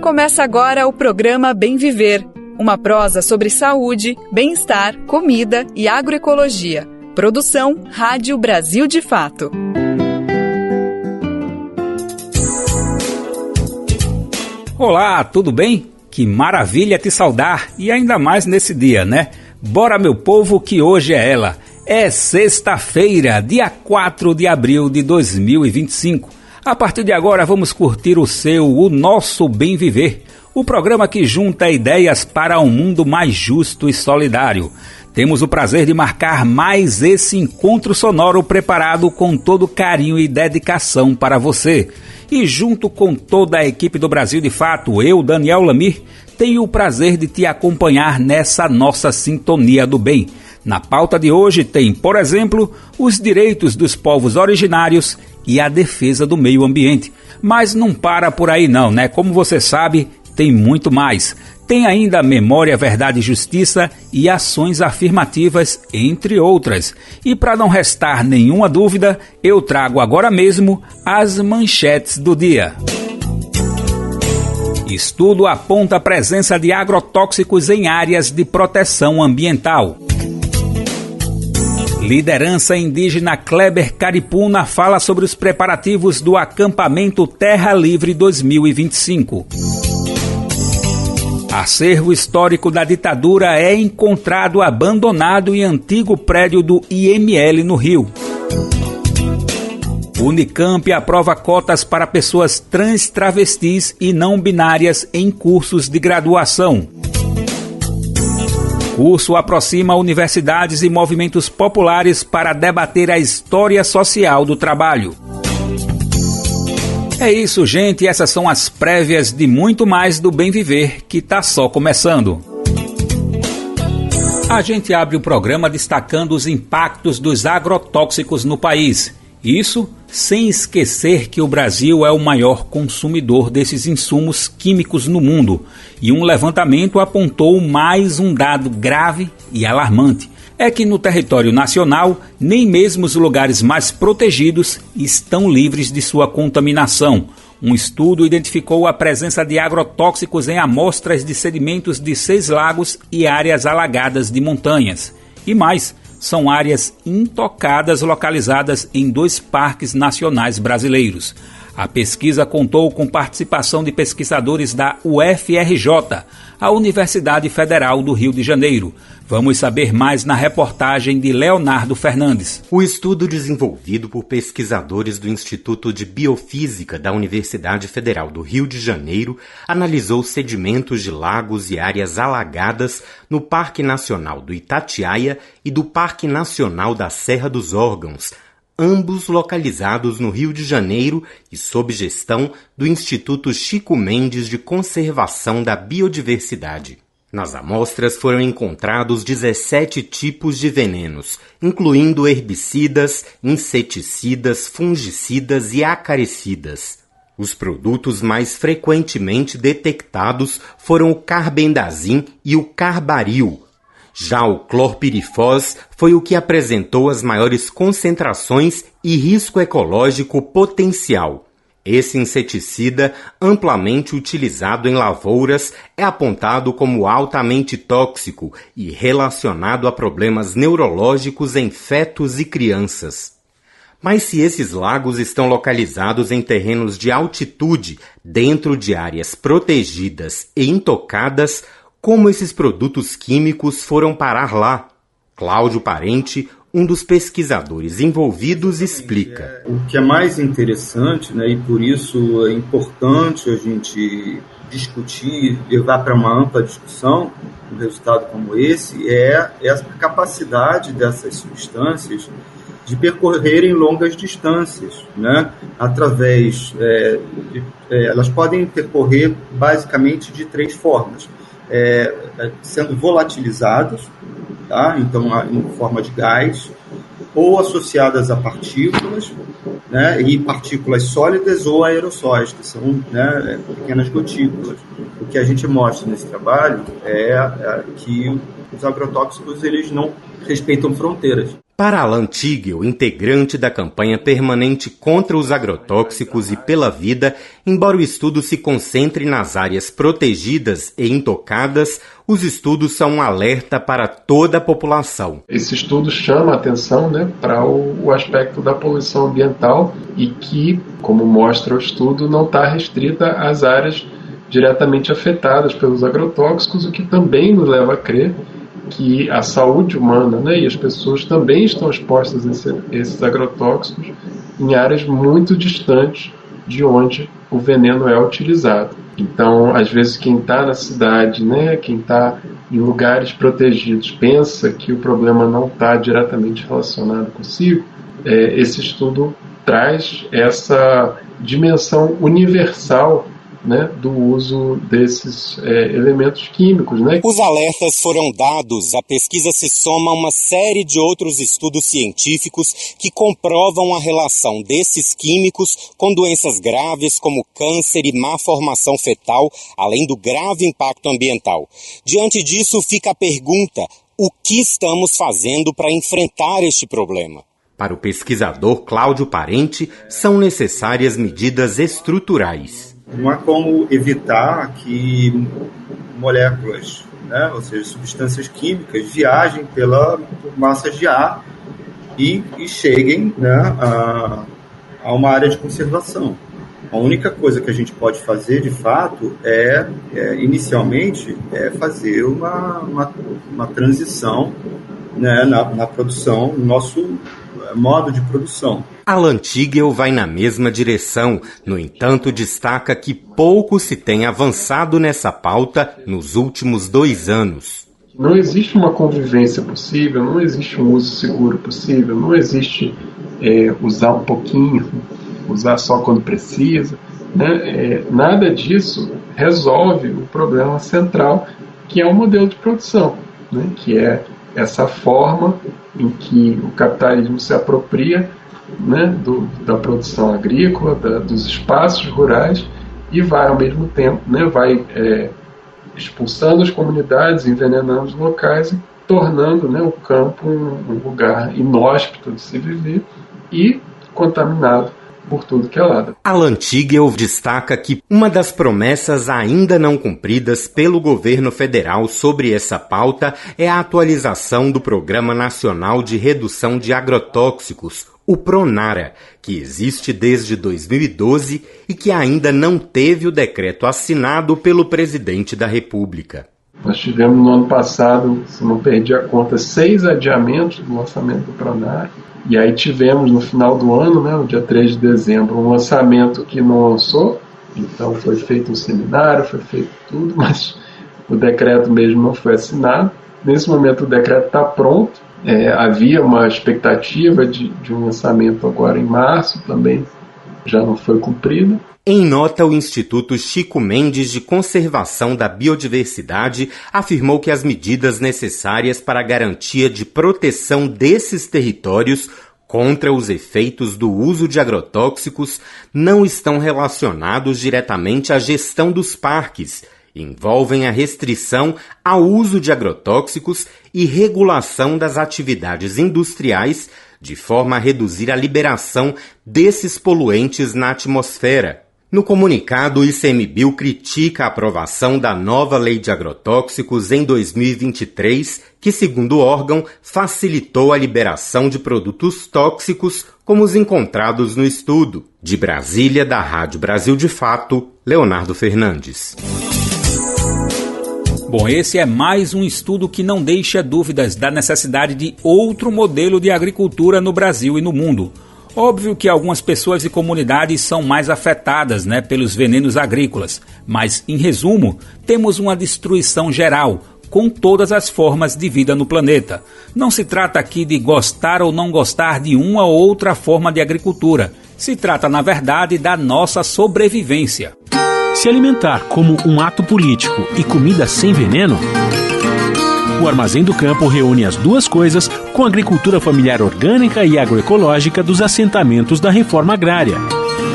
Começa agora o programa Bem Viver, uma prosa sobre saúde, bem-estar, comida e agroecologia. Produção Rádio Brasil de Fato. Olá, tudo bem? Que maravilha te saudar, e ainda mais nesse dia, né? Bora, meu povo, que hoje é ela. É sexta-feira, dia 4 de abril de 2025. A partir de agora vamos curtir o nosso Bem Viver, o programa que junta ideias para um mundo mais justo e solidário. Temos o prazer de marcar mais esse encontro sonoro preparado com todo carinho e dedicação para você. E junto com toda a equipe do Brasil de Fato, eu, Daniel Lamir, tenho o prazer de te acompanhar nessa nossa sintonia do bem. Na pauta de hoje tem, por exemplo, os direitos dos povos originários e a defesa do meio ambiente. Mas não para por aí não, né? Como você sabe, tem muito mais. Tem ainda memória, verdade e justiça e ações afirmativas, entre outras. E para não restar nenhuma dúvida, eu trago agora mesmo as manchetes do dia. Estudo aponta a presença de agrotóxicos em áreas de proteção ambiental. Liderança indígena Kleber Caripuna fala sobre os preparativos do acampamento Terra Livre 2025. Acervo histórico da ditadura é encontrado abandonado em antigo prédio do IML no Rio. Unicamp aprova cotas para pessoas trans, travestis e não binárias em cursos de graduação. Curso aproxima universidades e movimentos populares para debater a história social do trabalho. É isso, gente. Essas são as prévias de muito mais do Bem Viver, que está só começando. A gente abre o programa destacando os impactos dos agrotóxicos no país. Isso sem esquecer que o Brasil é o maior consumidor desses insumos químicos no mundo. E um levantamento apontou mais um dado grave e alarmante. É que no território nacional, nem mesmo os lugares mais protegidos estão livres de sua contaminação. Um estudo identificou a presença de agrotóxicos em amostras de sedimentos de 6 lagos e áreas alagadas de montanhas. E mais, são áreas intocadas localizadas em 2 parques nacionais brasileiros. A pesquisa contou com participação de pesquisadores da UFRJ, a Universidade Federal do Rio de Janeiro. Vamos saber mais na reportagem de Leonardo Fernandes. O estudo desenvolvido por pesquisadores do Instituto de Biofísica da Universidade Federal do Rio de Janeiro analisou sedimentos de lagos e áreas alagadas no Parque Nacional do Itatiaia e do Parque Nacional da Serra dos Órgãos, ambos localizados no Rio de Janeiro e sob gestão do Instituto Chico Mendes de Conservação da Biodiversidade. Nas amostras foram encontrados 17 tipos de venenos, incluindo herbicidas, inseticidas, fungicidas e acaricidas. Os produtos mais frequentemente detectados foram o carbendazim e o carbaril. Já o clorpirifos foi o que apresentou as maiores concentrações e risco ecológico potencial. Esse inseticida, amplamente utilizado em lavouras, é apontado como altamente tóxico e relacionado a problemas neurológicos em fetos e crianças. Mas se esses lagos estão localizados em terrenos de altitude, dentro de áreas protegidas e intocadas, como esses produtos químicos foram parar lá? Cláudio Parente, um dos pesquisadores envolvidos, explica. O que é mais interessante, né, e por isso é importante a gente discutir, levar para uma ampla discussão um resultado como esse, é a capacidade dessas substâncias de percorrerem longas distâncias, né, através, elas podem percorrer basicamente de 3 formas. Sendo volatilizadas, tá? Então em forma de gás, ou associadas a partículas, né? E partículas sólidas ou aerossóis, que são, né, pequenas gotículas. O que a gente mostra nesse trabalho é que os agrotóxicos eles não respeitam fronteiras. Para Alan Tigel, integrante da campanha permanente contra os agrotóxicos e pela vida, embora o estudo se concentre nas áreas protegidas e intocadas, os estudos são um alerta para toda a população. Esse estudo chama a atenção, para o aspecto da poluição ambiental e que, como mostra o estudo, não está restrita às áreas diretamente afetadas pelos agrotóxicos, o que também nos leva a crer que a saúde humana, e as pessoas também estão expostas a esses agrotóxicos em áreas muito distantes de onde o veneno é utilizado. Então, às vezes, quem está na cidade, quem está em lugares protegidos, pensa que o problema não está diretamente relacionado consigo. Esse estudo traz essa dimensão universal do uso desses elementos químicos. Os alertas foram dados, a pesquisa se soma a uma série de outros estudos científicos que comprovam a relação desses químicos com doenças graves como câncer e má formação fetal, além do grave impacto ambiental. Diante disso, fica a pergunta: o que estamos fazendo para enfrentar este problema? Para o pesquisador Cláudio Parente, são necessárias medidas estruturais. Não há como evitar que moléculas, ou seja, substâncias químicas, viajem por massas de ar e cheguem a uma área de conservação. A única coisa que a gente pode fazer, de fato, inicialmente, fazer uma transição na produção, no nosso modo de produção. Alan Tigel vai na mesma direção, no entanto destaca que pouco se tem avançado nessa pauta nos últimos 2 anos. Não existe uma convivência possível, não existe um uso seguro possível, não existe usar um pouquinho, usar só quando precisa. Nada disso resolve o problema central, que é o modelo de produção, que é essa forma em que o capitalismo se apropria da produção agrícola, dos espaços rurais e vai, ao mesmo tempo, expulsando as comunidades, envenenando os locais e tornando o campo um lugar inóspito de se viver e contaminado por tudo que é lado. Alan Tigel destaca que uma das promessas ainda não cumpridas pelo governo federal sobre essa pauta é a atualização do Programa Nacional de Redução de Agrotóxicos, o PRONARA, que existe desde 2012 e que ainda não teve o decreto assinado pelo presidente da República. Nós tivemos no ano passado, se não perdi a conta, 6 adiamentos do lançamento do PRONARA. E aí tivemos no final do ano, no dia 3 de dezembro, um lançamento que não lançou. Então foi feito um seminário, foi feito tudo, mas o decreto mesmo não foi assinado. Nesse momento o decreto está pronto. Havia uma expectativa de um lançamento agora em março, também já não foi cumprida. Em nota, o Instituto Chico Mendes de Conservação da Biodiversidade afirmou que as medidas necessárias para a garantia de proteção desses territórios contra os efeitos do uso de agrotóxicos não estão relacionados diretamente à gestão dos parques, envolvem a restrição ao uso de agrotóxicos e regulação das atividades industriais, de forma a reduzir a liberação desses poluentes na atmosfera. No comunicado, o ICMBio critica a aprovação da nova lei de agrotóxicos em 2023, que, segundo o órgão, facilitou a liberação de produtos tóxicos como os encontrados no estudo. De Brasília, da Rádio Brasil de Fato, Leonardo Fernandes. Bom, esse é mais um estudo que não deixa dúvidas da necessidade de outro modelo de agricultura no Brasil e no mundo. Óbvio que algumas pessoas e comunidades são mais afetadas, pelos venenos agrícolas, mas, em resumo, temos uma destruição geral, com todas as formas de vida no planeta. Não se trata aqui de gostar ou não gostar de uma ou outra forma de agricultura. Se trata, na verdade, da nossa sobrevivência. Se alimentar como um ato político e comida sem veneno, o Armazém do Campo reúne as duas coisas com a agricultura familiar orgânica e agroecológica dos assentamentos da reforma agrária.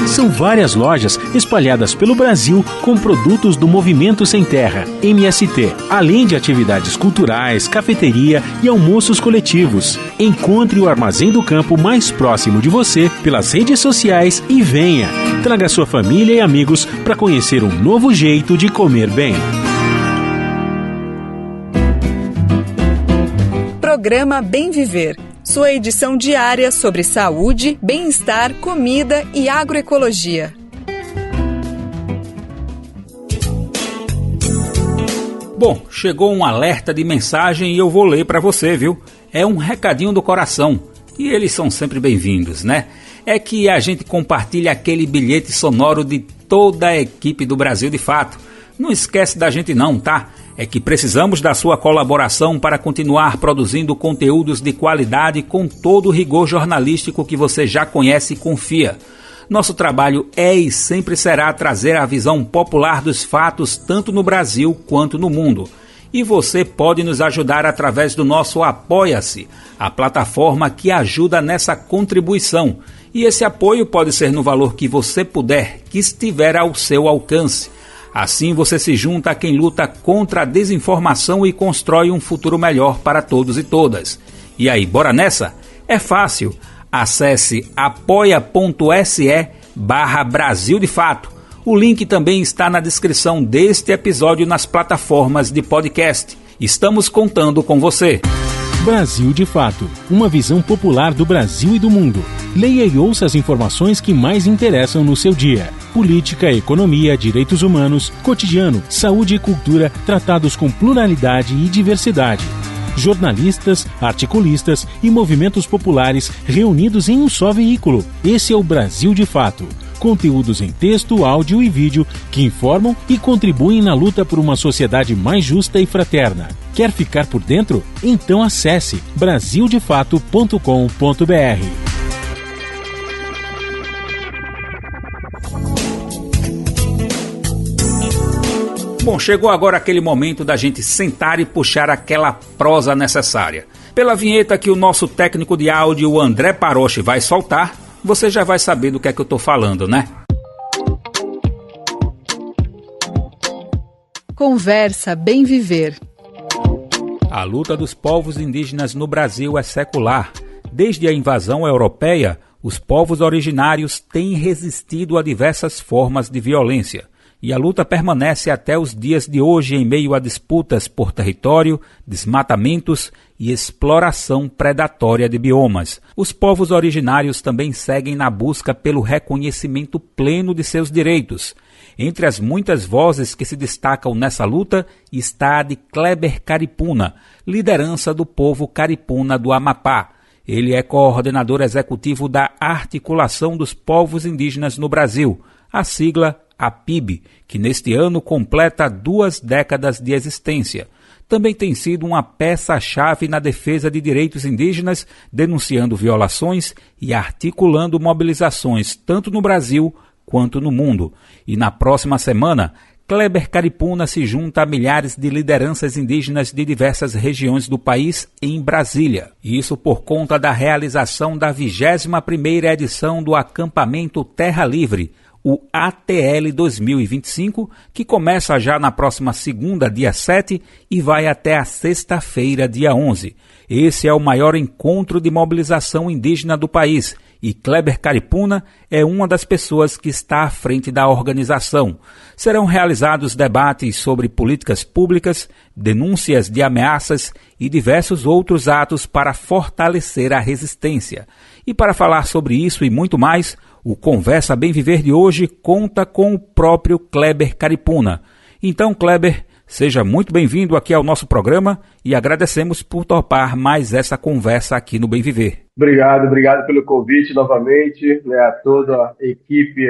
São várias lojas espalhadas pelo Brasil com produtos do Movimento Sem Terra, MST, além de atividades culturais, cafeteria e almoços coletivos. Encontre o Armazém do Campo mais próximo de você pelas redes sociais e venha. Traga sua família e amigos para conhecer um novo jeito de comer bem. Programa Bem Viver. Sua edição diária sobre saúde, bem-estar, comida e agroecologia. Bom, chegou um alerta de mensagem e eu vou ler para você, viu? É um recadinho do coração. E eles são sempre bem-vindos, né? É que a gente compartilha aquele bilhete sonoro de toda a equipe do Brasil de Fato. Não esquece da gente não, tá? É que precisamos da sua colaboração para continuar produzindo conteúdos de qualidade com todo o rigor jornalístico que você já conhece e confia. Nosso trabalho é e sempre será trazer a visão popular dos fatos tanto no Brasil quanto no mundo. E você pode nos ajudar através do nosso Apoia-se, a plataforma que ajuda nessa contribuição. E esse apoio pode ser no valor que você puder, que estiver ao seu alcance. Assim você se junta a quem luta contra a desinformação e constrói um futuro melhor para todos e todas. E aí, bora nessa? É fácil. Acesse apoia.se/Brasil de Fato. O link também está na descrição deste episódio nas plataformas de podcast. Estamos contando com você. Brasil de Fato, uma visão popular do Brasil e do mundo. Leia e ouça as informações que mais interessam no seu dia. Política, economia, direitos humanos, cotidiano, saúde e cultura, tratados com pluralidade e diversidade. Jornalistas, articulistas e movimentos populares reunidos em um só veículo. Esse é o Brasil de Fato. Conteúdos em texto, áudio e vídeo que informam e contribuem na luta por uma sociedade mais justa e fraterna. Quer ficar por dentro? Então acesse brasildefato.com.br. Bom, chegou agora aquele momento da gente sentar e puxar aquela prosa necessária. Pela vinheta que o nosso técnico de áudio, o André Paroche, vai soltar, você já vai saber do que é que eu estou falando, né? Conversa Bem Viver. A luta dos povos indígenas no Brasil é secular. Desde a invasão europeia, os povos originários têm resistido a diversas formas de violência. E a luta permanece até os dias de hoje em meio a disputas por território, desmatamentos e exploração predatória de biomas. Os povos originários também seguem na busca pelo reconhecimento pleno de seus direitos. Entre as muitas vozes que se destacam nessa luta está a de Kleber Caripuna, liderança do povo caripuna do Amapá. Ele é coordenador executivo da Articulação dos Povos Indígenas no Brasil, a sigla APIB, que neste ano completa 2 décadas de existência. Também tem sido uma peça-chave na defesa de direitos indígenas, denunciando violações e articulando mobilizações tanto no Brasil quanto no mundo. E na próxima semana, Kleber Caripuna se junta a milhares de lideranças indígenas de diversas regiões do país em Brasília. Isso por conta da realização da 21ª edição do acampamento Terra Livre, o ATL 2025, que começa já na próxima segunda, dia 7, e vai até a sexta-feira, dia 11. Esse é o maior encontro de mobilização indígena do país, e Kleber Caripuna é uma das pessoas que está à frente da organização. Serão realizados debates sobre políticas públicas, denúncias de ameaças e diversos outros atos para fortalecer a resistência. E para falar sobre isso e muito mais, o Conversa Bem Viver de hoje conta com o próprio Kleber Caripuna. Então, Kleber, seja muito bem-vindo aqui ao nosso programa e agradecemos por topar mais essa conversa aqui no Bem Viver. Obrigado pelo convite novamente, a toda a equipe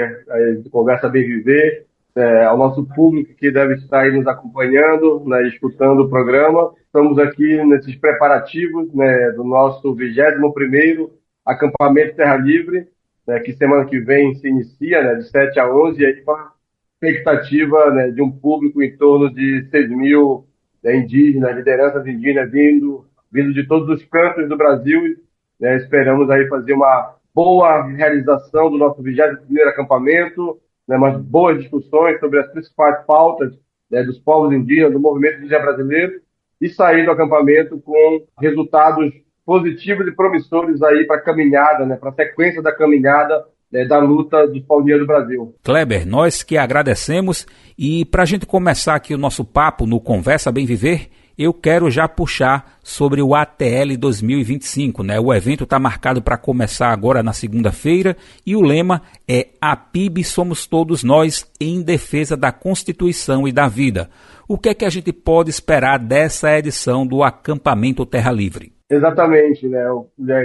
do Conversa Bem Viver, ao nosso público que deve estar aí nos acompanhando, escutando o programa. Estamos aqui nesses preparativos do nosso 21º acampamento Terra Livre, que semana que vem se inicia, de 7 a 11, e aí com a expectativa de um público em torno de 6.000 indígenas, lideranças indígenas vindo de todos os cantos do Brasil. Esperamos aí fazer uma boa realização do nosso 21º acampamento, né, umas boas discussões sobre as principais pautas, né, dos povos indígenas, do movimento indígena brasileiro, e sair do acampamento com resultados positivos e promissores aí para a caminhada, né, para a sequência da caminhada, né, da luta dos povos indígenas do Brasil. Kleber, nós que agradecemos, e para a gente começar aqui o nosso papo no Conversa Bem Viver, eu quero já puxar sobre o ATL 2025, né? O evento está marcado para começar agora na segunda-feira e o lema é "A PIB somos todos nós em defesa da Constituição e da vida". O que é que a gente pode esperar dessa edição do Acampamento Terra Livre? Exatamente, né?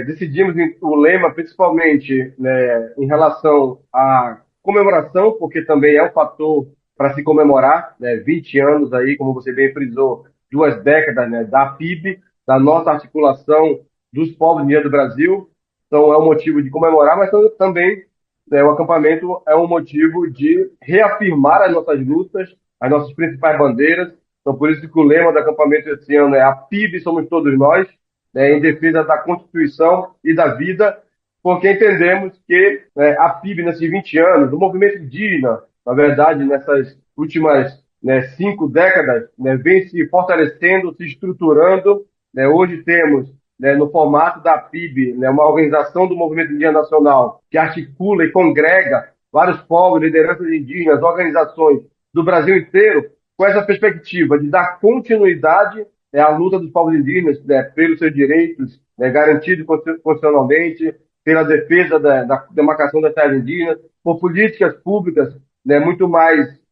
Decidimos o lema principalmente, né, em relação à comemoração, porque também é um fator para se comemorar, né? 20 anos aí, como você bem frisou, 2 décadas, né, da PIB, da nossa articulação dos povos indígenas do Brasil. Então é um motivo de comemorar, mas também, né, o acampamento é um motivo de reafirmar as nossas lutas, as nossas principais bandeiras. Então por isso que o lema do acampamento esse ano é "A PIB somos todos nós", né, em defesa da Constituição e da vida, porque entendemos que, né, a PIB nesses 20 anos, o movimento indígena, na verdade, nessas últimas, né, 5 décadas, né, vem se fortalecendo, se estruturando, né. Hoje temos, né, no formato da PIB, né, uma organização do movimento indígena nacional que articula e congrega vários povos, lideranças indígenas, organizações do Brasil inteiro, com essa perspectiva de dar continuidade à luta dos povos indígenas, né, pelos seus direitos, né, garantidos constitucionalmente, pela defesa da demarcação das terras indígenas, por políticas públicas, né, muito mais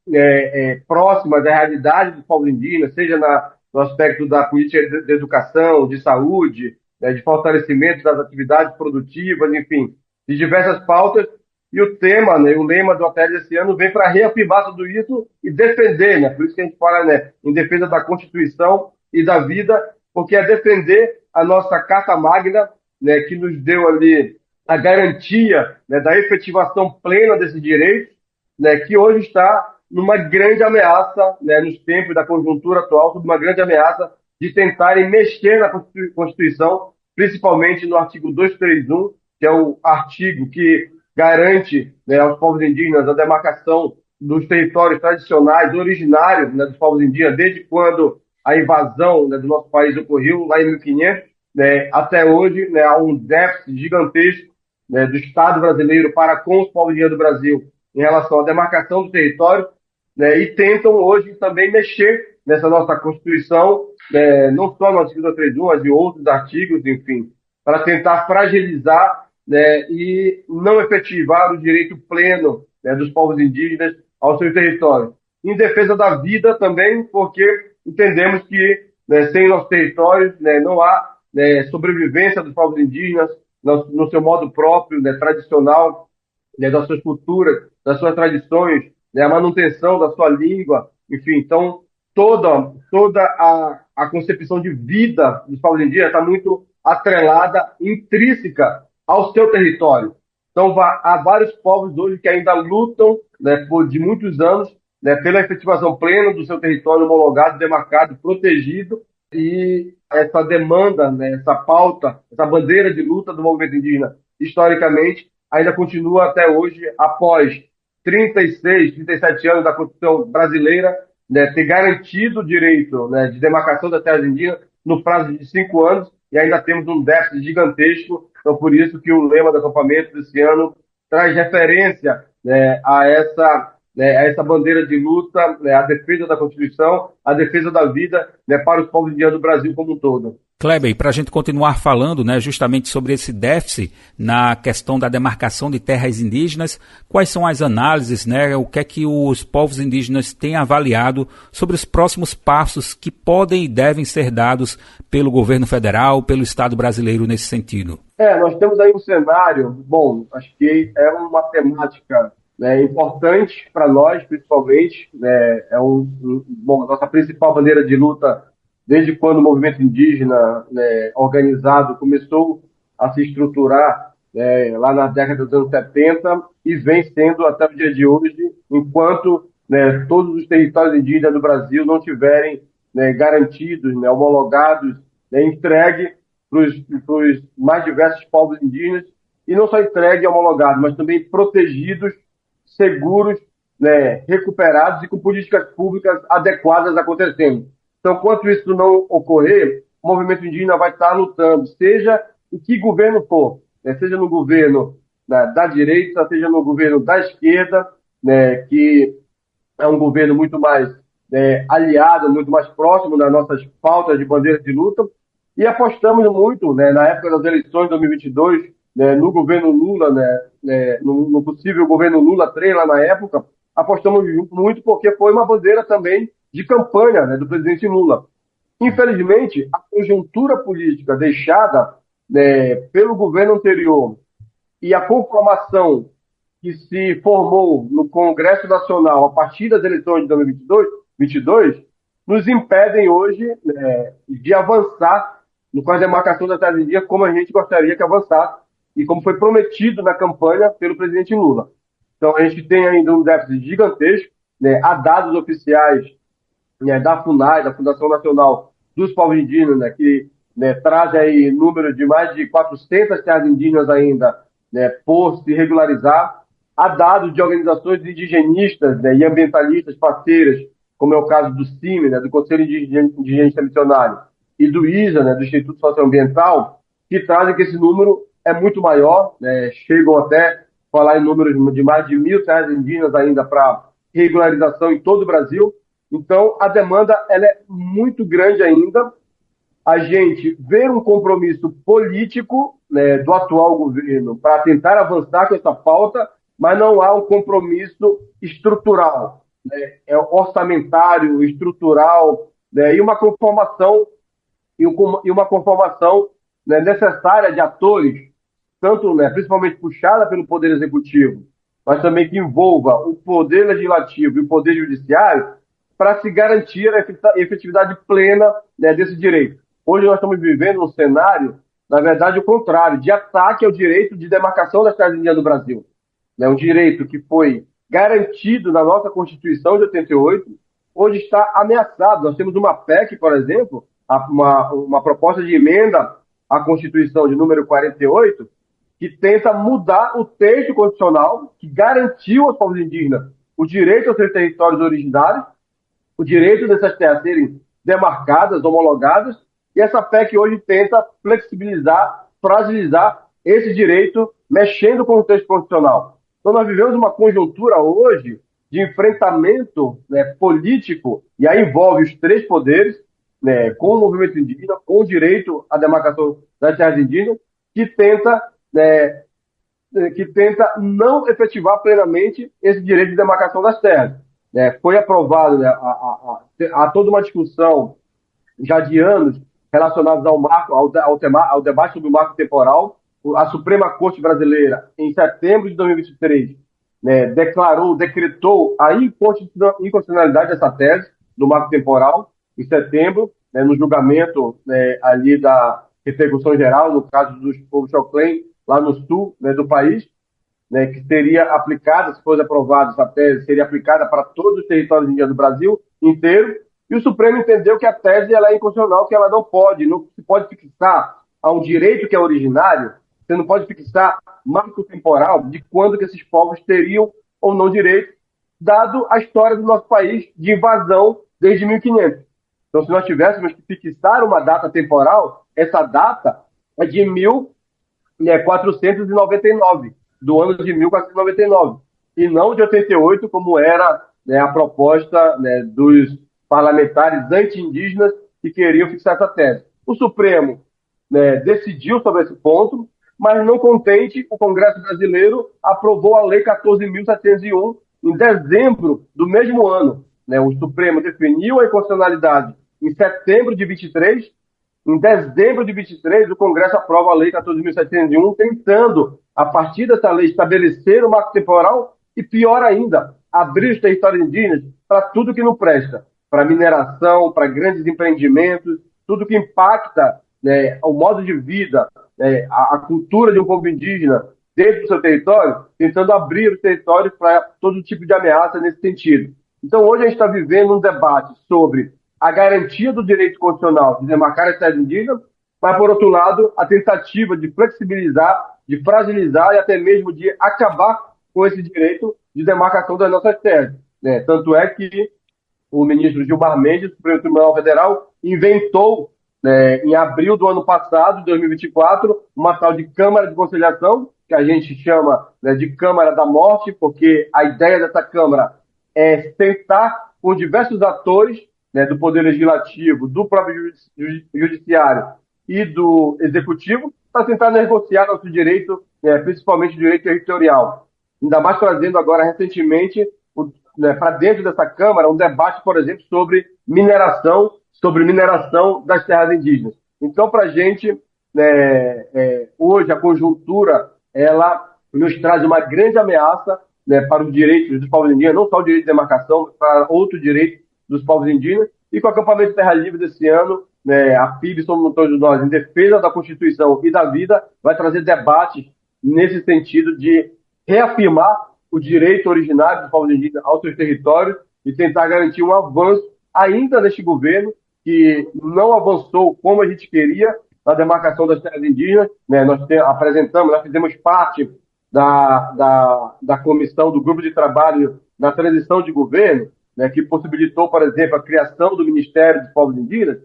próximas da realidade dos povos indígenas, seja no aspecto da política de educação, de saúde, né, de fortalecimento das atividades produtivas, enfim, de diversas pautas. E o tema, né, o lema do ATL esse ano vem para reafirmar tudo isso e defender, né, por isso que a gente fala, né, em defesa da Constituição e da vida, porque é defender a nossa Carta Magna, né, que nos deu ali a garantia, né, da efetivação plena desses direitos, né, que hoje está numa grande ameaça, né, nos tempos da conjuntura atual, sob uma grande ameaça de tentarem mexer na Constituição, principalmente no artigo 231, que é o artigo que garante, né, aos povos indígenas a demarcação dos territórios tradicionais, originários, né, dos povos indígenas, desde quando a invasão, né, do nosso país ocorreu lá em 1500, né, até hoje, né, há um déficit gigantesco, né, do Estado brasileiro para com os povos indígenas do Brasil em relação à demarcação do território, né, e tentam hoje também mexer nessa nossa Constituição, né, não só no artigo 231, mas em outros artigos, enfim, para tentar fragilizar, né, e não efetivar o direito pleno, né, dos povos indígenas ao seu território. Em defesa da vida também, porque entendemos que, né, sem nosso território, né, não há, né, sobrevivência dos povos indígenas no seu modo próprio, né, tradicional, né, das suas culturas, das suas tradições, né, a manutenção da sua língua, enfim. Então, toda a concepção de vida dos povos indígenas está muito atrelada, intrínseca ao seu território. Então, há vários povos hoje que ainda lutam, né, de muitos anos, né, pela efetivação plena do seu território homologado, demarcado, protegido, e essa demanda, né, essa pauta, essa bandeira de luta do movimento indígena, historicamente, ainda continua até hoje, após 36, 37 anos da Constituição brasileira, né, ter garantido o direito, né, de demarcação das terras indígenas no prazo de 5 anos, e ainda temos um déficit gigantesco. Então, por isso que o lema do acampamento desse ano traz referência, né, a essa bandeira de luta, né, a defesa da Constituição, a defesa da vida, né, para os povos indígenas do Brasil como um todo. Kleber, para a gente continuar falando, né, justamente sobre esse déficit na questão da demarcação de terras indígenas, quais são as análises, né, o que é que os povos indígenas têm avaliado sobre os próximos passos que podem e devem ser dados pelo governo federal, pelo Estado brasileiro nesse sentido? Nós temos aí um cenário, bom, acho que é uma temática, né, importante para nós, principalmente, né, bom, a nossa principal bandeira de luta desde quando o movimento indígena, né, organizado começou a se estruturar, né, lá na década dos anos 70 e vem sendo até o dia de hoje, enquanto, né, todos os territórios indígenas do Brasil não tiverem, né, garantidos, né, homologados, né, entregue para os mais diversos povos indígenas, e não só entregue e homologado, mas também protegidos, seguros, né, recuperados e com políticas públicas adequadas acontecendo. Então, enquanto isso não ocorrer, o movimento indígena vai estar lutando, seja em que governo for, né, seja no governo, né, da direita, seja no governo da esquerda, né, que é um governo muito mais, né, aliado, muito mais próximo das nossas pautas de bandeiras de luta, e apostamos muito, né, na época das eleições de 2022, né, no governo Lula, né, no possível governo Lula 3 lá na época, apostamos muito porque foi uma bandeira também de campanha, né, do presidente Lula. Infelizmente, a conjuntura política deixada, né, pelo governo anterior e a conformação que se formou no Congresso Nacional a partir das eleições de 2022 nos impedem hoje, né, de avançar com a demarcação das terras indígenas como a gente gostaria que avançasse e como foi prometido na campanha pelo presidente Lula. Então, a gente tem ainda um déficit gigantesco, né, há dados oficiais, né, da FUNAI, da Fundação Nacional dos Povos Indígenas, né, que, né, traz aí número de mais de 400 terras indígenas ainda, né, por se regularizar. Há dados de organizações indigenistas, né, e ambientalistas parceiras, como é o caso do CIMI, né, do Conselho Indigenista Missionário, e do ISA, né, do Instituto Socioambiental, que trazem que esse número é muito maior, né, chegam até falar em números de mais de 1.000 terras indígenas ainda para regularização em todo o Brasil. Então, a demanda ela é muito grande ainda. A gente vê um compromisso político, né, do atual governo para tentar avançar com essa pauta, mas não há um compromisso estrutural, né, orçamentário, estrutural, né, e uma conformação, né, necessária de atores, tanto, né, principalmente puxada pelo Poder Executivo, mas também que envolva o Poder Legislativo e o Poder Judiciário, para se garantir a efetividade plena, né, desse direito. Hoje nós estamos vivendo um cenário, na verdade, o contrário, de ataque ao direito de demarcação das terras indígenas do Brasil. É um direito que foi garantido na nossa Constituição de 88, hoje está ameaçado. Nós temos uma PEC, por exemplo, uma proposta de emenda à Constituição de número 48, que tenta mudar o texto constitucional que garantiu aos povos indígenas o direito aos seus territórios originários, o direito dessas terras serem demarcadas, homologadas, e essa PEC hoje tenta flexibilizar, fragilizar esse direito, mexendo com o texto constitucional. Então nós vivemos uma conjuntura hoje de enfrentamento, né, político, e aí envolve os três poderes, né, com o movimento indígena, com o direito à demarcação das terras indígenas, que tenta não efetivar plenamente esse direito de demarcação das terras. Foi aprovado, né, há toda uma discussão já de anos relacionados ao debate sobre o marco temporal. A Suprema Corte Brasileira, em setembro de 2023, né, decretou a inconstitucionalidade dessa tese do marco temporal, em setembro, né, no julgamento, né, ali da repercussão geral, no caso dos povos Xoclen, lá no sul, né, do país, né, que seria aplicada, se fosse aprovada essa tese, seria aplicada para todos os territórios indígenas do Brasil inteiro, e o Supremo entendeu que a tese ela é inconstitucional, que ela não se pode fixar a um direito que é originário, você não pode fixar marco temporal de quando que esses povos teriam ou não direito, dado a história do nosso país de invasão desde 1500. Então, se nós tivéssemos que fixar uma data temporal, essa data é de 1499, do ano de 1499, e não de 88, como era, né, a proposta, né, dos parlamentares anti-indígenas que queriam fixar essa tese. O Supremo, né, decidiu sobre esse ponto, mas não contente, o Congresso brasileiro aprovou a Lei 14.701 em dezembro do mesmo ano. Né, o Supremo definiu a inconstitucionalidade em setembro de 23, em dezembro de 23, o Congresso aprova a Lei 14.701, tentando, a partir dessa lei, estabelecer o marco temporal e, pior ainda, abrir os territórios indígenas para tudo que não presta, para mineração, para grandes empreendimentos, tudo que impacta, né, o modo de vida, né, a cultura de um povo indígena dentro do seu território, tentando abrir os territórios para todo tipo de ameaça nesse sentido. Então, hoje a gente está vivendo um debate sobre a garantia do direito constitucional de demarcar as terras indígenas, mas, por outro lado, a tentativa de flexibilizar de fragilizar e até mesmo de acabar com esse direito de demarcação das nossas terras, né? Tanto é que o ministro Gilmar Mendes, do Supremo Tribunal Federal, inventou, né, em abril do ano passado, de 2024, uma tal de Câmara de Conciliação, que a gente chama, né, de Câmara da Morte, porque a ideia dessa Câmara é sentar com diversos atores, né, do Poder Legislativo, do próprio Judiciário e do Executivo, para tentar negociar nosso direito, né, principalmente o direito territorial. Ainda mais trazendo agora, recentemente, né, para dentro dessa Câmara, um debate, por exemplo, sobre mineração das terras indígenas. Então, para a gente, né, hoje, a conjuntura, ela nos traz uma grande ameaça, né, para os direitos dos povos indígenas, não só o direito de demarcação, mas para outro direito dos povos indígenas. E com o acampamento Terra Livre desse ano, né, a PIB Somos Todos Nós, em defesa da Constituição e da vida, vai trazer debates nesse sentido de reafirmar o direito originário dos povos indígenas aos seus territórios e tentar garantir um avanço ainda neste governo, que não avançou como a gente queria na demarcação das terras indígenas, né? Nós fizemos parte da comissão do grupo de trabalho na transição de governo, né, que possibilitou, por exemplo, a criação do Ministério dos Povos Indígenas,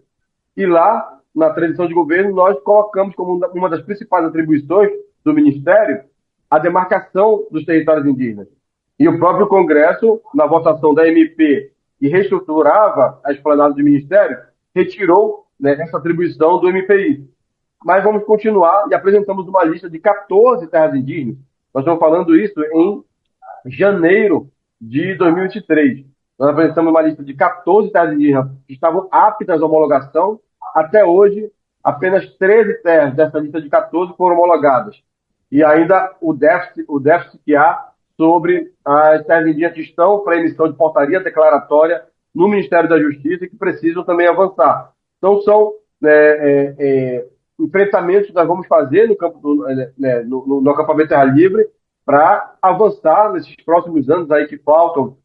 e lá, na transição de governo, nós colocamos como uma das principais atribuições do Ministério a demarcação dos territórios indígenas. E o próprio Congresso, na votação da MP, que reestruturava a esplanada do Ministério, retirou, né, essa atribuição do MPI. Mas vamos continuar e apresentamos uma lista de 14 terras indígenas. Nós estamos falando isso em janeiro de 2023. Nós apresentamos uma lista de 14 terras indígenas que estavam aptas à homologação. Até hoje, apenas 13 terras dessa lista de 14 foram homologadas. E ainda o déficit que há sobre as terras indígenas que estão para emissão de portaria declaratória no Ministério da Justiça e que precisam também avançar. Então, são enfrentamentos que nós vamos fazer no campo no acampamento Terra Livre para avançar nesses próximos anos aí que faltam,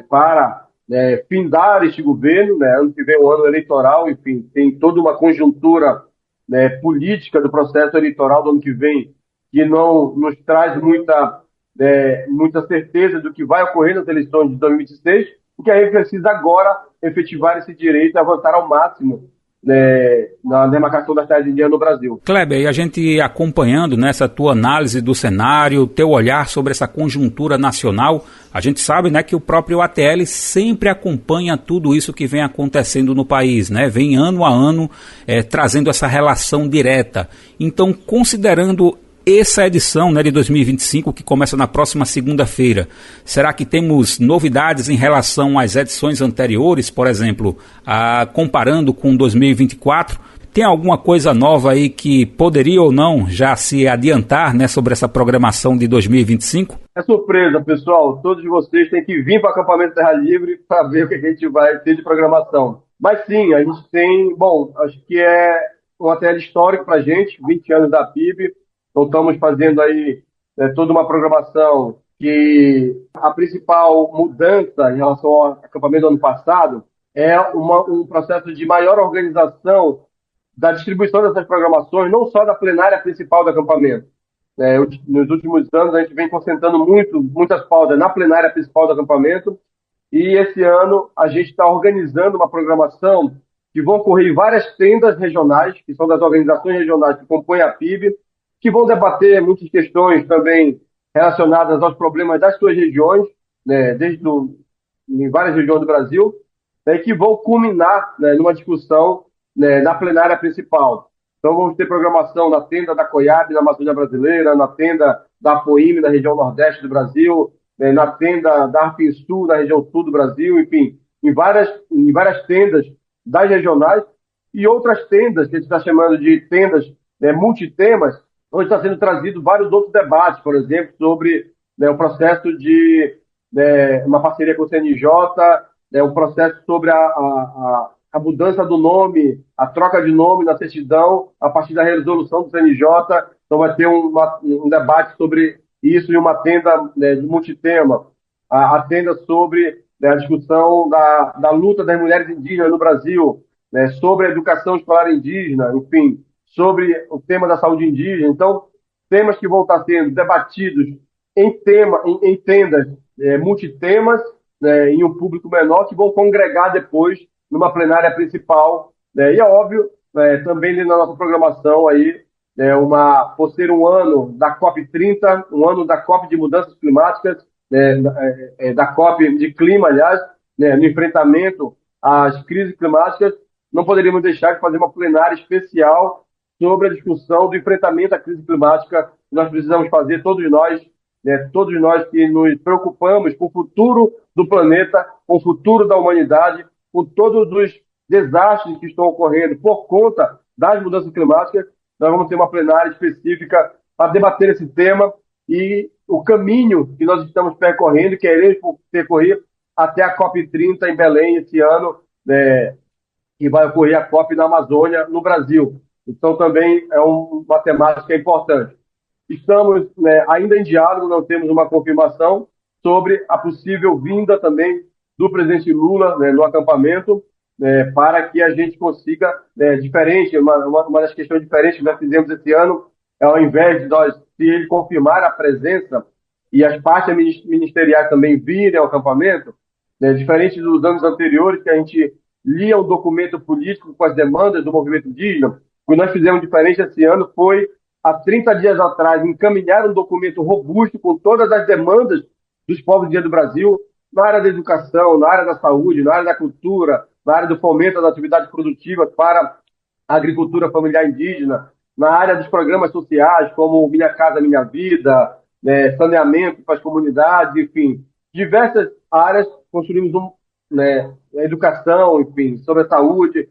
para findar este governo, né? Ano que vem é um ano eleitoral, enfim, tem toda uma conjuntura, né, política do processo eleitoral do ano que vem que não nos traz muita certeza do que vai ocorrer nas eleições de 2026, e que a gente precisa agora efetivar esse direito e avançar ao máximo, né, na demarcação das terras indígenas no Brasil. Kleber, e a gente acompanhando nessa tua análise do cenário, teu olhar sobre essa conjuntura nacional, a gente sabe, né, que o próprio ATL sempre acompanha tudo isso que vem acontecendo no país, né, vem ano a ano trazendo essa relação direta. Então, considerando essa edição, né, de 2025, que começa na próxima segunda-feira, será que temos novidades em relação às edições anteriores, por exemplo, comparando com 2024? Tem alguma coisa nova aí que poderia ou não já se adiantar, né, sobre essa programação de 2025? É surpresa, pessoal. Todos vocês têm que vir para o acampamento Terra Livre para ver o que a gente vai ter de programação. Mas sim, a gente tem, acho que é um ATL histórico para a gente, 20 anos da PIB. Então, estamos fazendo aí toda uma programação que a principal mudança em relação ao acampamento do ano passado é um processo de maior organização da distribuição dessas programações, não só da plenária principal do acampamento. Nos últimos anos, a gente vem concentrando muitas pautas na plenária principal do acampamento, e esse ano a gente está organizando uma programação que vão ocorrer em várias tendas regionais, que são das organizações regionais que compõem a PIB, que vão debater muitas questões também relacionadas aos problemas das suas regiões, né, em várias regiões do Brasil, né, que vão culminar, né, numa discussão, né, na plenária principal. Então vamos ter programação na tenda da COIAB, na Amazônia Brasileira, na tenda da APOIME, na região nordeste do Brasil, né, na tenda da ARPINSUL, na região sul do Brasil, enfim, em várias tendas das regionais e outras tendas, que a gente está chamando de tendas, né, multitemas, onde está sendo trazido vários outros debates, por exemplo, sobre, né, o processo de uma parceria com o CNJ, um processo sobre a mudança do nome, a troca de nome na certidão a partir da resolução do CNJ. Então vai ter um debate sobre isso e uma tenda, né, de multitema, a tenda sobre, né, a discussão da luta das mulheres indígenas no Brasil, né, sobre a educação escolar indígena, enfim, sobre o tema da saúde indígena. Então, temas que vão estar sendo debatidos em tendas multitemas, né, em um público menor, que vão congregar depois numa plenária principal, né, e é óbvio, também dentro da nossa programação aí, por ser um ano da COP30, um ano da COP de mudanças climáticas, da COP de clima, aliás, né, no enfrentamento às crises climáticas, não poderíamos deixar de fazer uma plenária especial sobre a discussão do enfrentamento à crise climática que nós precisamos fazer, todos nós que nos preocupamos com o futuro do planeta, com o futuro da humanidade, com todos os desastres que estão ocorrendo por conta das mudanças climáticas. Nós vamos ter uma plenária específica para debater esse tema e o caminho que nós estamos percorrendo, queremos percorrer até a COP30 em Belém esse ano, que vai ocorrer a COP na Amazônia, no Brasil. Então, também é uma temática importante. Estamos ainda em diálogo, não temos uma confirmação sobre a possível vinda também do presidente Lula no acampamento, para que a gente consiga, diferente, uma das questões diferentes que nós fizemos esse ano, ao invés de se ele confirmar a presença e as partes ministeriais também virem ao acampamento, diferente dos anos anteriores, que a gente lia um documento político com as demandas do movimento indígena, o que nós fizemos diferente esse ano foi, há 30 dias atrás, encaminhar um documento robusto com todas as demandas dos povos indígenas do Brasil, na área da educação, na área da saúde, na área da cultura, na área do fomento das atividades produtivas para a agricultura familiar indígena, na área dos programas sociais, como Minha Casa Minha Vida, saneamento para as comunidades, enfim, diversas áreas. Construímos educação, enfim, sobre a saúde,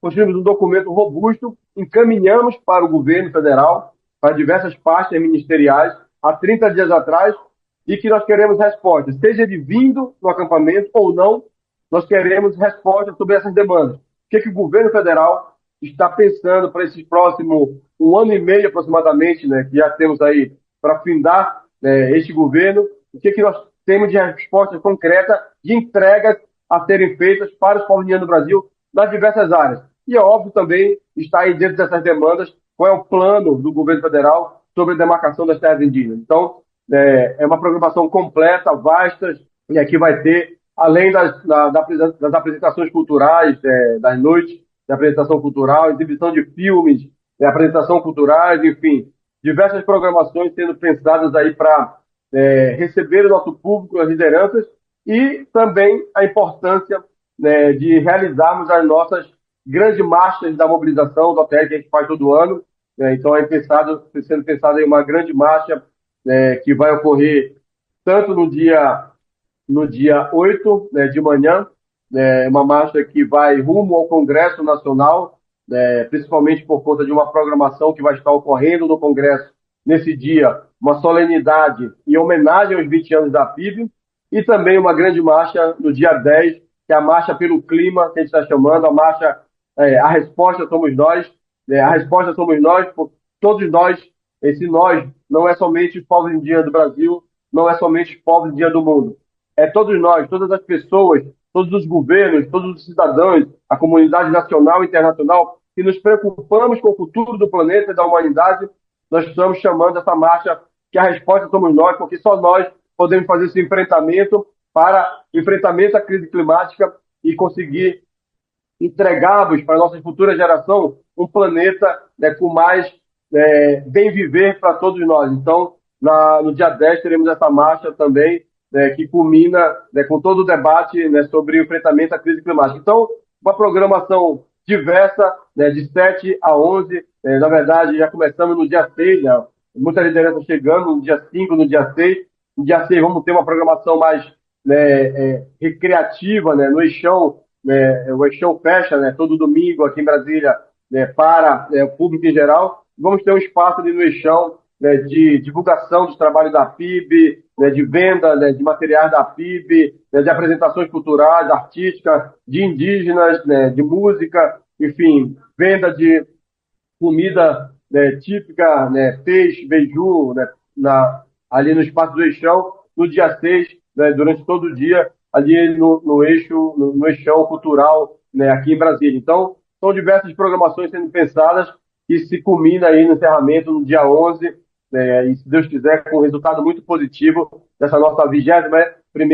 construímos um documento robusto, encaminhamos para o governo federal, para diversas pastas ministeriais, há 30 dias atrás, e que nós queremos respostas, seja ele vindo no acampamento ou não, nós queremos respostas sobre essas demandas. O que o governo federal está pensando para esse próximo 1 ano e meio aproximadamente, que já temos aí para findar este governo, o que nós temos de resposta concreta, de entregas a serem feitas para os povos indígenas do Brasil nas diversas áreas. E é óbvio também, está aí dentro dessas demandas, qual é o plano do governo federal sobre a demarcação das terras indígenas. Então, é uma programação completa, vasta, e aqui vai ter, além das apresentações culturais, das noites de apresentação cultural, exibição de filmes, apresentação culturais, enfim, diversas programações sendo pensadas aí para receber o nosso público, as lideranças, e também a importância de realizarmos as nossas grandes marchas da mobilização do OTR que a gente faz todo ano. Então, sendo pensado em uma grande marcha que vai ocorrer tanto no dia 8 de manhã, uma marcha que vai rumo ao Congresso Nacional, principalmente por conta de uma programação que vai estar ocorrendo no Congresso nesse dia, uma solenidade em homenagem aos 20 anos da PIB, e também uma grande marcha no dia 10, que é a Marcha pelo Clima, que a gente está chamando, a marcha A Resposta Somos Nós. A resposta somos nós, todos nós. Esse nós não é somente os povos indígenas do Brasil, não é somente os povos indígenas do mundo. É todos nós, todas as pessoas, todos os governos, todos os cidadãos, a comunidade nacional e internacional, que nos preocupamos com o futuro do planeta e da humanidade. Nós estamos chamando essa marcha que a resposta somos nós, porque só nós podemos fazer esse enfrentamento à crise climática e conseguir entregarmos para a nossa futura geração um planeta com mais bem viver para todos nós. Então, no dia 10 teremos essa marcha também, que culmina com todo o debate sobre o enfrentamento à crise climática. Então, uma programação diversa, de 7 a 11, na verdade já começamos no dia 6, muita liderança chegando no dia 5, no dia 6. No dia 6 vamos ter uma programação mais recreativa, no Eixão. O Eixão fecha todo domingo aqui em Brasília para o público em geral. Vamos ter um espaço ali no Eixão de divulgação do trabalho da PIB, de venda de materiais da PIB, de apresentações culturais, artísticas, de indígenas, de música, enfim, venda de comida típica, peixe, beiju, ali no espaço do Eixão, no dia 6, durante todo o dia, ali no Eixão cultural, aqui em Brasília. Então, são diversas programações sendo pensadas e se culmina aí no encerramento no dia 11, e se Deus quiser, com um resultado muito positivo dessa nossa 21ª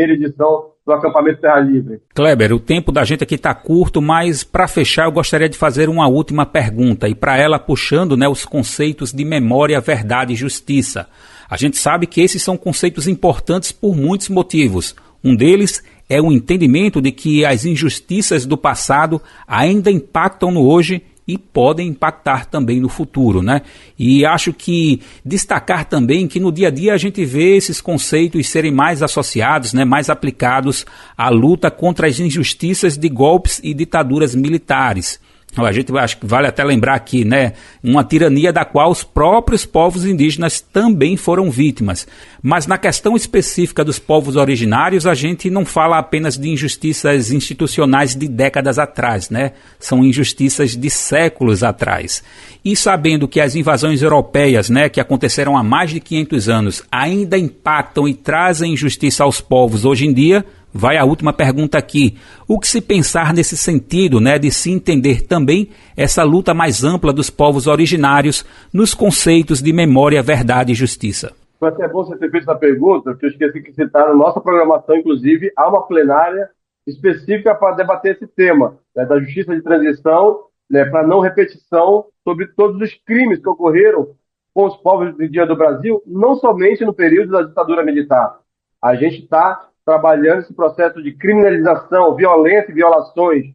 edição do Acampamento Terra Livre. Kleber, o tempo da gente aqui está curto, mas para fechar eu gostaria de fazer uma última pergunta, e para ela puxando, né, os conceitos de memória, verdade e justiça. A gente sabe que esses são conceitos importantes por muitos motivos. Um deles é o entendimento de que as injustiças do passado ainda impactam no hoje e podem impactar também no futuro, né? E acho que destacar também que no dia a dia a gente vê esses conceitos serem mais associados, né, mais aplicados à luta contra as injustiças de golpes e ditaduras militares. A gente acho que vale até lembrar aqui, né, uma tirania da qual os próprios povos indígenas também foram vítimas. Mas na questão específica dos povos originários, a gente não fala apenas de injustiças institucionais de décadas atrás, né? São injustiças de séculos atrás. E sabendo que as invasões europeias, né, que aconteceram há mais de 500 anos, ainda impactam e trazem injustiça aos povos hoje em dia, vai a última pergunta aqui. O que se pensar nesse sentido, né, de se entender também essa luta mais ampla dos povos originários nos conceitos de memória, verdade e justiça? Foi até bom você ter feito essa pergunta, porque eu esqueci que citar na nossa programação, inclusive, há uma plenária específica para debater esse tema, né, da justiça de transição, né, para não repetição sobre todos os crimes que ocorreram com os povos indígenas do Brasil, não somente no período da ditadura militar. A gente está trabalhando esse processo de criminalização, violência e violações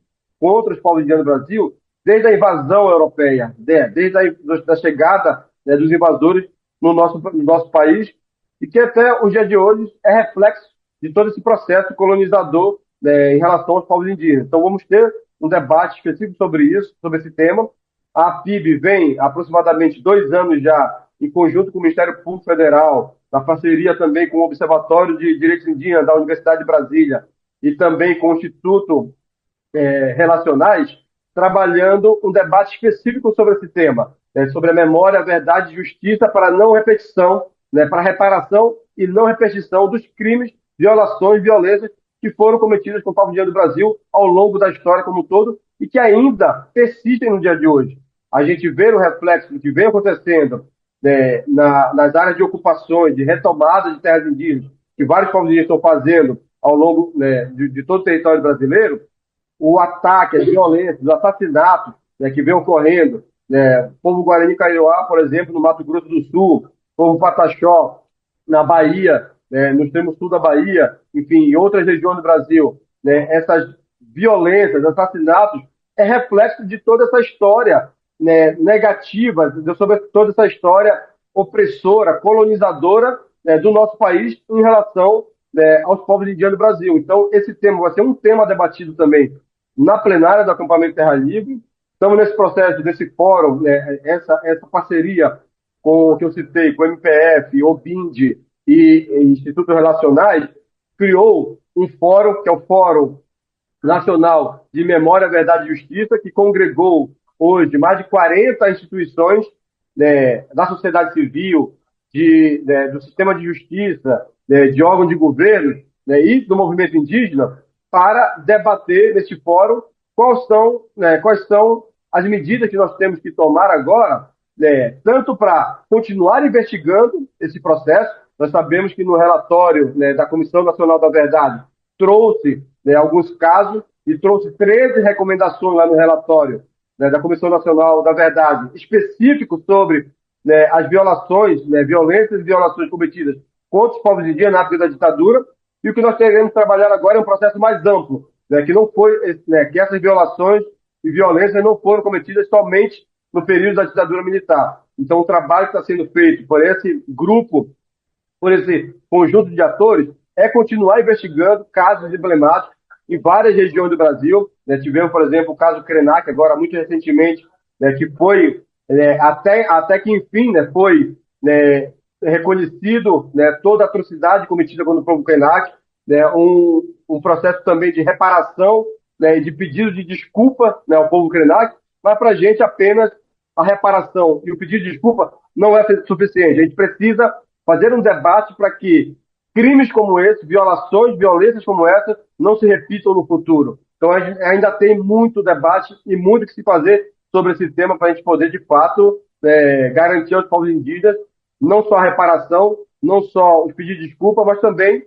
contra os povos indígenas do Brasil desde a invasão europeia, desde a chegada, né, dos invasores no nosso país, e que até o dia de hoje é reflexo de todo esse processo colonizador, né, em relação aos povos indígenas. Então vamos ter um debate específico sobre isso, sobre esse tema. A PIB vem há aproximadamente 2 anos já, em conjunto com o Ministério Público Federal, na parceria também com o Observatório de Direitos Indígenas da Universidade de Brasília e também com o Instituto Relacionais, trabalhando um debate específico sobre esse tema, sobre a memória, a verdade e justiça para não repetição, né, para reparação e não repetição dos crimes, violações, violências que foram cometidas com o povo indígena do Brasil ao longo da história como um todo e que ainda persistem no dia de hoje. A gente vê o reflexo do que vem acontecendo, né, nas áreas de ocupações, de retomada de terras indígenas, que vários povos indígenas estão fazendo ao longo, né, de todo o território brasileiro, o ataque, as violências, os assassinatos, né, que vem ocorrendo, né, o povo Guarani Kaiowá, por exemplo, no Mato Grosso do Sul, o povo Pataxó, na Bahia, né, no extremo sul da Bahia, enfim, em outras regiões do Brasil, né, essas violências, assassinatos, é reflexo de toda essa história, né, negativa, sobre toda essa história opressora, colonizadora, né, do nosso país em relação, né, aos povos indígenas do Brasil. Então, esse tema vai ser um tema debatido também na plenária do Acampamento Terra Livre. Estamos nesse processo, desse fórum, né, essa parceria com o que eu citei, com o MPF, o BIND e Institutos Relacionais, criou um fórum, que é o Fórum Nacional de Memória, Verdade e Justiça, que congregou hoje mais de 40 instituições, né, da sociedade civil, do sistema de justiça, né, de órgãos de governo, né, e do movimento indígena, para debater neste fórum quais são as medidas que nós temos que tomar agora, né, tanto para continuar investigando esse processo. Nós sabemos que no relatório, né, da Comissão Nacional da Verdade trouxe, né, alguns casos e trouxe 13 recomendações lá no relatório, né, da Comissão Nacional da Verdade, específico sobre, né, as violações, né, violências e violações cometidas contra os povos indígenas na época da ditadura. E o que nós queremos trabalhar agora é um processo mais amplo, né, que essas violações e violências não foram cometidas somente no período da ditadura militar. Então, o trabalho que está sendo feito por esse grupo, por esse conjunto de atores, é continuar investigando casos emblemáticos em várias regiões do Brasil. Né, tivemos, por exemplo, o caso Krenak, agora muito recentemente, né, que foi, até que enfim, né, foi, né, reconhecido, né, toda a atrocidade cometida contra o povo Krenak, né, um processo também de reparação, né, de pedido de desculpa, né, ao povo Krenak, mas para a gente apenas a reparação e o pedido de desculpa não é suficiente. A gente precisa fazer um debate para que crimes como esse, violações, violências como essa, não se repitam no futuro. Então ainda tem muito debate e muito que se fazer sobre esse tema para a gente poder, de fato, garantir aos povos indígenas não só a reparação, não só os pedidos de desculpa, mas também,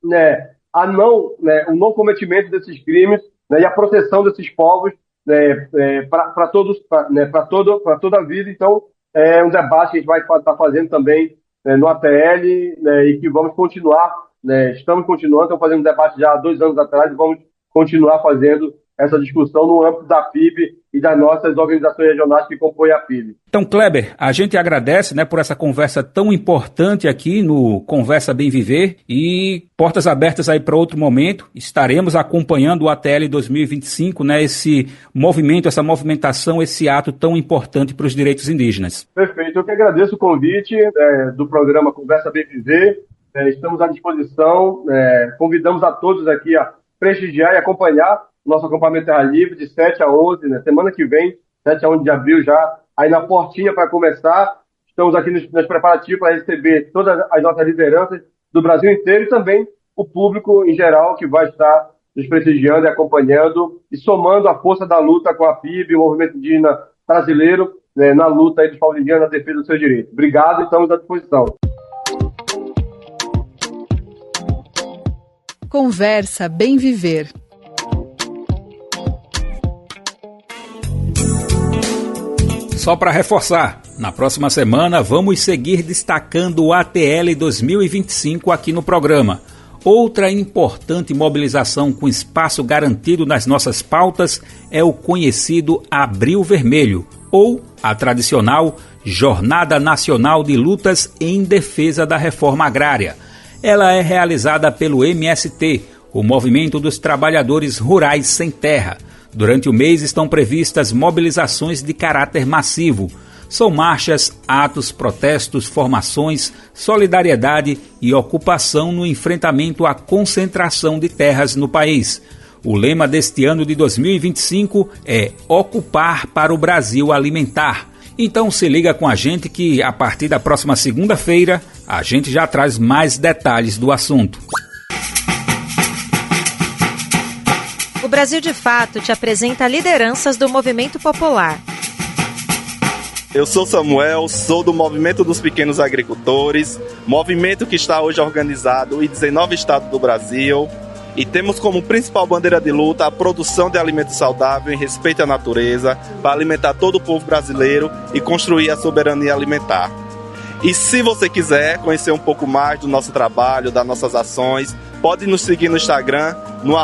né, o não cometimento desses crimes, né, e a proteção desses povos, né, para toda a vida. Então, é um debate que a gente vai estar fazendo também, né, no ATL, né, e que vamos continuar, né, estamos fazendo um debate já há 2 anos atrás e vamos continuar fazendo essa discussão no âmbito da FIB e das nossas organizações regionais que compõem a FIB. Então, Kleber, a gente agradece, né, por essa conversa tão importante aqui no Conversa Bem Viver, e portas abertas aí para outro momento. Estaremos acompanhando o ATL 2025, né, esse movimento, essa movimentação, esse ato tão importante para os direitos indígenas. Perfeito. Eu que agradeço o convite do programa Conversa Bem Viver. Estamos à disposição. Convidamos a todos aqui a prestigiar e acompanhar nosso acampamento Terra Livre, de 7 a 11, né? Semana que vem, 7 a 11 de abril já, aí na portinha para começar. Estamos aqui nos preparativos para receber todas as nossas lideranças do Brasil inteiro e também o público em geral que vai estar nos prestigiando e acompanhando e somando a força da luta com a PIB, o movimento indígena brasileiro, né, na luta aí dos povos indígenas na defesa dos seus direitos. Obrigado e estamos à disposição. Conversa Bem Viver. Só para reforçar, na próxima semana vamos seguir destacando o ATL 2025 aqui no programa. Outra importante mobilização com espaço garantido nas nossas pautas é o conhecido Abril Vermelho, ou a tradicional Jornada Nacional de Lutas em Defesa da Reforma Agrária. Ela é realizada pelo MST, o Movimento dos Trabalhadores Rurais Sem Terra. Durante o mês estão previstas mobilizações de caráter massivo. São marchas, atos, protestos, formações, solidariedade e ocupação no enfrentamento à concentração de terras no país. O lema deste ano de 2025 é Ocupar para o Brasil Alimentar. Então se liga com a gente que a partir da próxima segunda-feira a gente já traz mais detalhes do assunto. O Brasil de Fato te apresenta lideranças do movimento popular. Eu sou Samuel, sou do Movimento dos Pequenos Agricultores, movimento que está hoje organizado em 19 estados do Brasil, e temos como principal bandeira de luta a produção de alimento saudável em respeito à natureza, para alimentar todo o povo brasileiro e construir a soberania alimentar. E se você quiser conhecer um pouco mais do nosso trabalho, das nossas ações, pode nos seguir no Instagram, no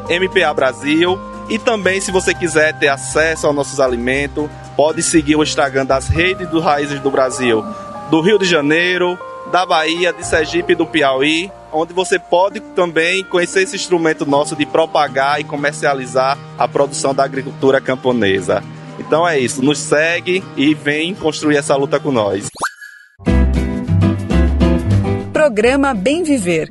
@MPA Brasil, e também se você quiser ter acesso aos nossos alimentos, pode seguir o Instagram das Redes dos Raízes do Brasil, do Rio de Janeiro, da Bahia, de Sergipe e do Piauí, onde você pode também conhecer esse instrumento nosso de propagar e comercializar a produção da agricultura camponesa. Então é isso, nos segue e vem construir essa luta com nós. Programa Bem Viver.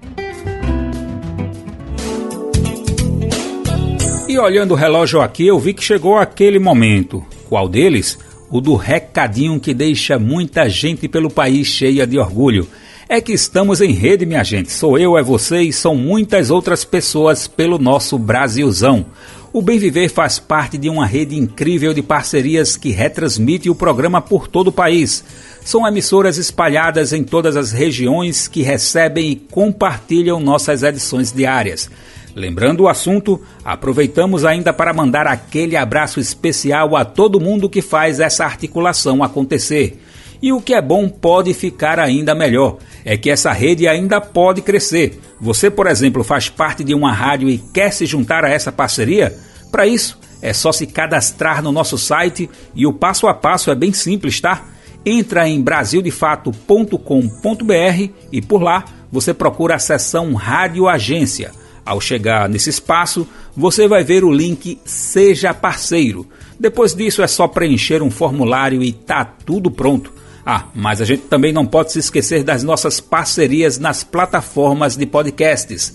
E olhando o relógio aqui, eu vi que chegou aquele momento. Qual deles? O do recadinho que deixa muita gente pelo país cheia de orgulho. É que estamos em rede, minha gente. Sou eu, é você e são muitas outras pessoas pelo nosso Brasilzão. O Bem Viver faz parte de uma rede incrível de parcerias que retransmite o programa por todo o país. São emissoras espalhadas em todas as regiões que recebem e compartilham nossas edições diárias. Lembrando o assunto, aproveitamos ainda para mandar aquele abraço especial a todo mundo que faz essa articulação acontecer. E o que é bom pode ficar ainda melhor, é que essa rede ainda pode crescer. Você, por exemplo, faz parte de uma rádio e quer se juntar a essa parceria? Para isso, é só se cadastrar no nosso site e o passo a passo é bem simples, tá? Entra em brasildefato.com.br e por lá você procura a seção Rádio Agência. Ao chegar nesse espaço, você vai ver o link Seja Parceiro. Depois disso é só preencher um formulário e tá tudo pronto. Mas a gente também não pode se esquecer das nossas parcerias nas plataformas de podcasts.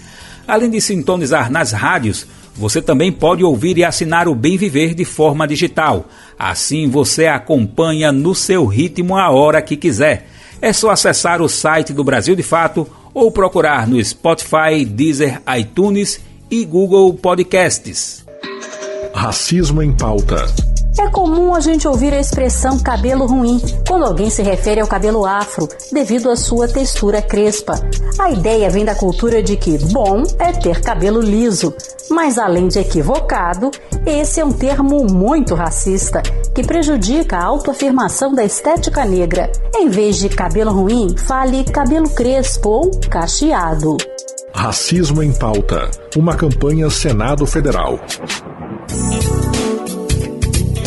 Além de sintonizar nas rádios, você também pode ouvir e assinar o Bem Viver de forma digital. Assim você acompanha no seu ritmo a hora que quiser. É só acessar o site do Brasil de Fato ou procurar no Spotify, Deezer, iTunes e Google Podcasts. Racismo em Pauta. É comum a gente ouvir a expressão cabelo ruim quando alguém se refere ao cabelo afro, devido à sua textura crespa. A ideia vem da cultura de que bom é ter cabelo liso, mas além de equivocado, esse é um termo muito racista, que prejudica a autoafirmação da estética negra. Em vez de cabelo ruim, fale cabelo crespo ou cacheado. Racismo em Pauta, uma campanha Senado Federal.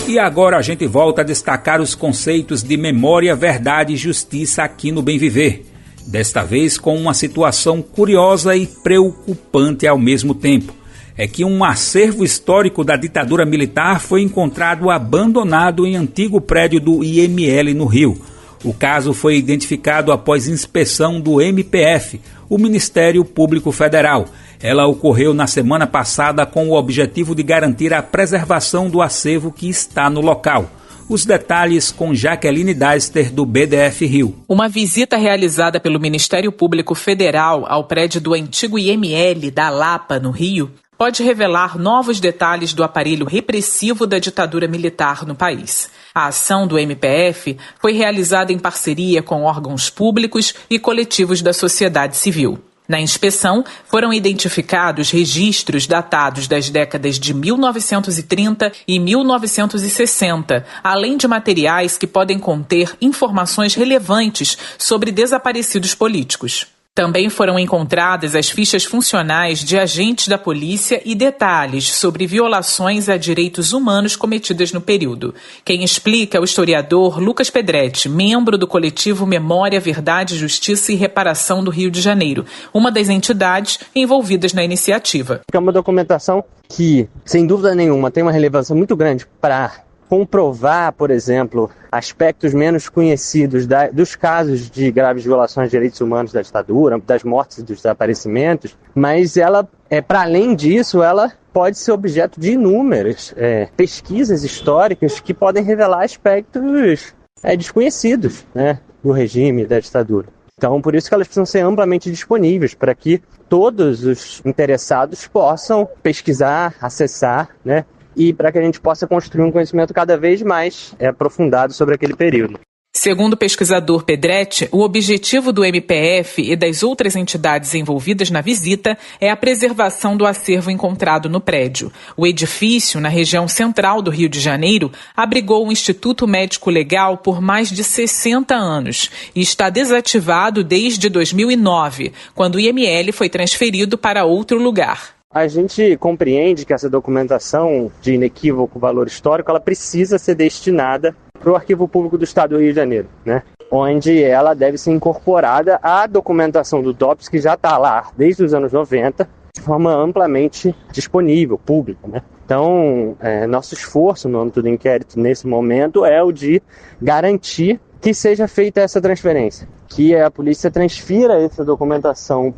E agora a gente volta a destacar os conceitos de memória, verdade e justiça aqui no Bem Viver. Desta vez com uma situação curiosa e preocupante ao mesmo tempo. É que um acervo histórico da ditadura militar foi encontrado abandonado em antigo prédio do IML no Rio. O caso foi identificado após inspeção do MPF, o Ministério Público Federal. Ela ocorreu na semana passada com o objetivo de garantir a preservação do acervo que está no local. Os detalhes com Jaqueline Deister, do BDF Rio. Uma visita realizada pelo Ministério Público Federal ao prédio do antigo IML da Lapa, no Rio, pode revelar novos detalhes do aparelho repressivo da ditadura militar no país. A ação do MPF foi realizada em parceria com órgãos públicos e coletivos da sociedade civil. Na inspeção, foram identificados registros datados das décadas de 1930 e 1960, além de materiais que podem conter informações relevantes sobre desaparecidos políticos. Também foram encontradas as fichas funcionais de agentes da polícia e detalhes sobre violações a direitos humanos cometidas no período. Quem explica é o historiador Lucas Pedretti, membro do coletivo Memória, Verdade, Justiça e Reparação do Rio de Janeiro, uma das entidades envolvidas na iniciativa. É uma documentação que, sem dúvida nenhuma, tem uma relevância muito grande para comprovar, por exemplo, aspectos menos conhecidos dos casos de graves violações de direitos humanos da ditadura, das mortes e dos desaparecimentos, mas ela, para além disso, ela pode ser objeto de inúmeras pesquisas históricas que podem revelar aspectos desconhecidos, né, do regime da ditadura. Então, por isso que elas precisam ser amplamente disponíveis para que todos os interessados possam pesquisar, acessar, né, e para que a gente possa construir um conhecimento cada vez mais aprofundado sobre aquele período. Segundo o pesquisador Pedretti, o objetivo do MPF e das outras entidades envolvidas na visita é a preservação do acervo encontrado no prédio. O edifício, na região central do Rio de Janeiro, abrigou o Instituto Médico Legal por mais de 60 anos e está desativado desde 2009, quando o IML foi transferido para outro lugar. A gente compreende que essa documentação de inequívoco valor histórico, ela precisa ser destinada para o Arquivo Público do Estado do Rio de Janeiro, né? Onde ela deve ser incorporada à documentação do DOPS, que já está lá desde os anos 90, de forma amplamente disponível, pública, né? Então, nosso esforço no âmbito do inquérito nesse momento é o de garantir que seja feita essa transferência, que a polícia transfira essa documentação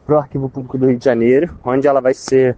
para o Arquivo Público do Rio de Janeiro, onde ela vai ser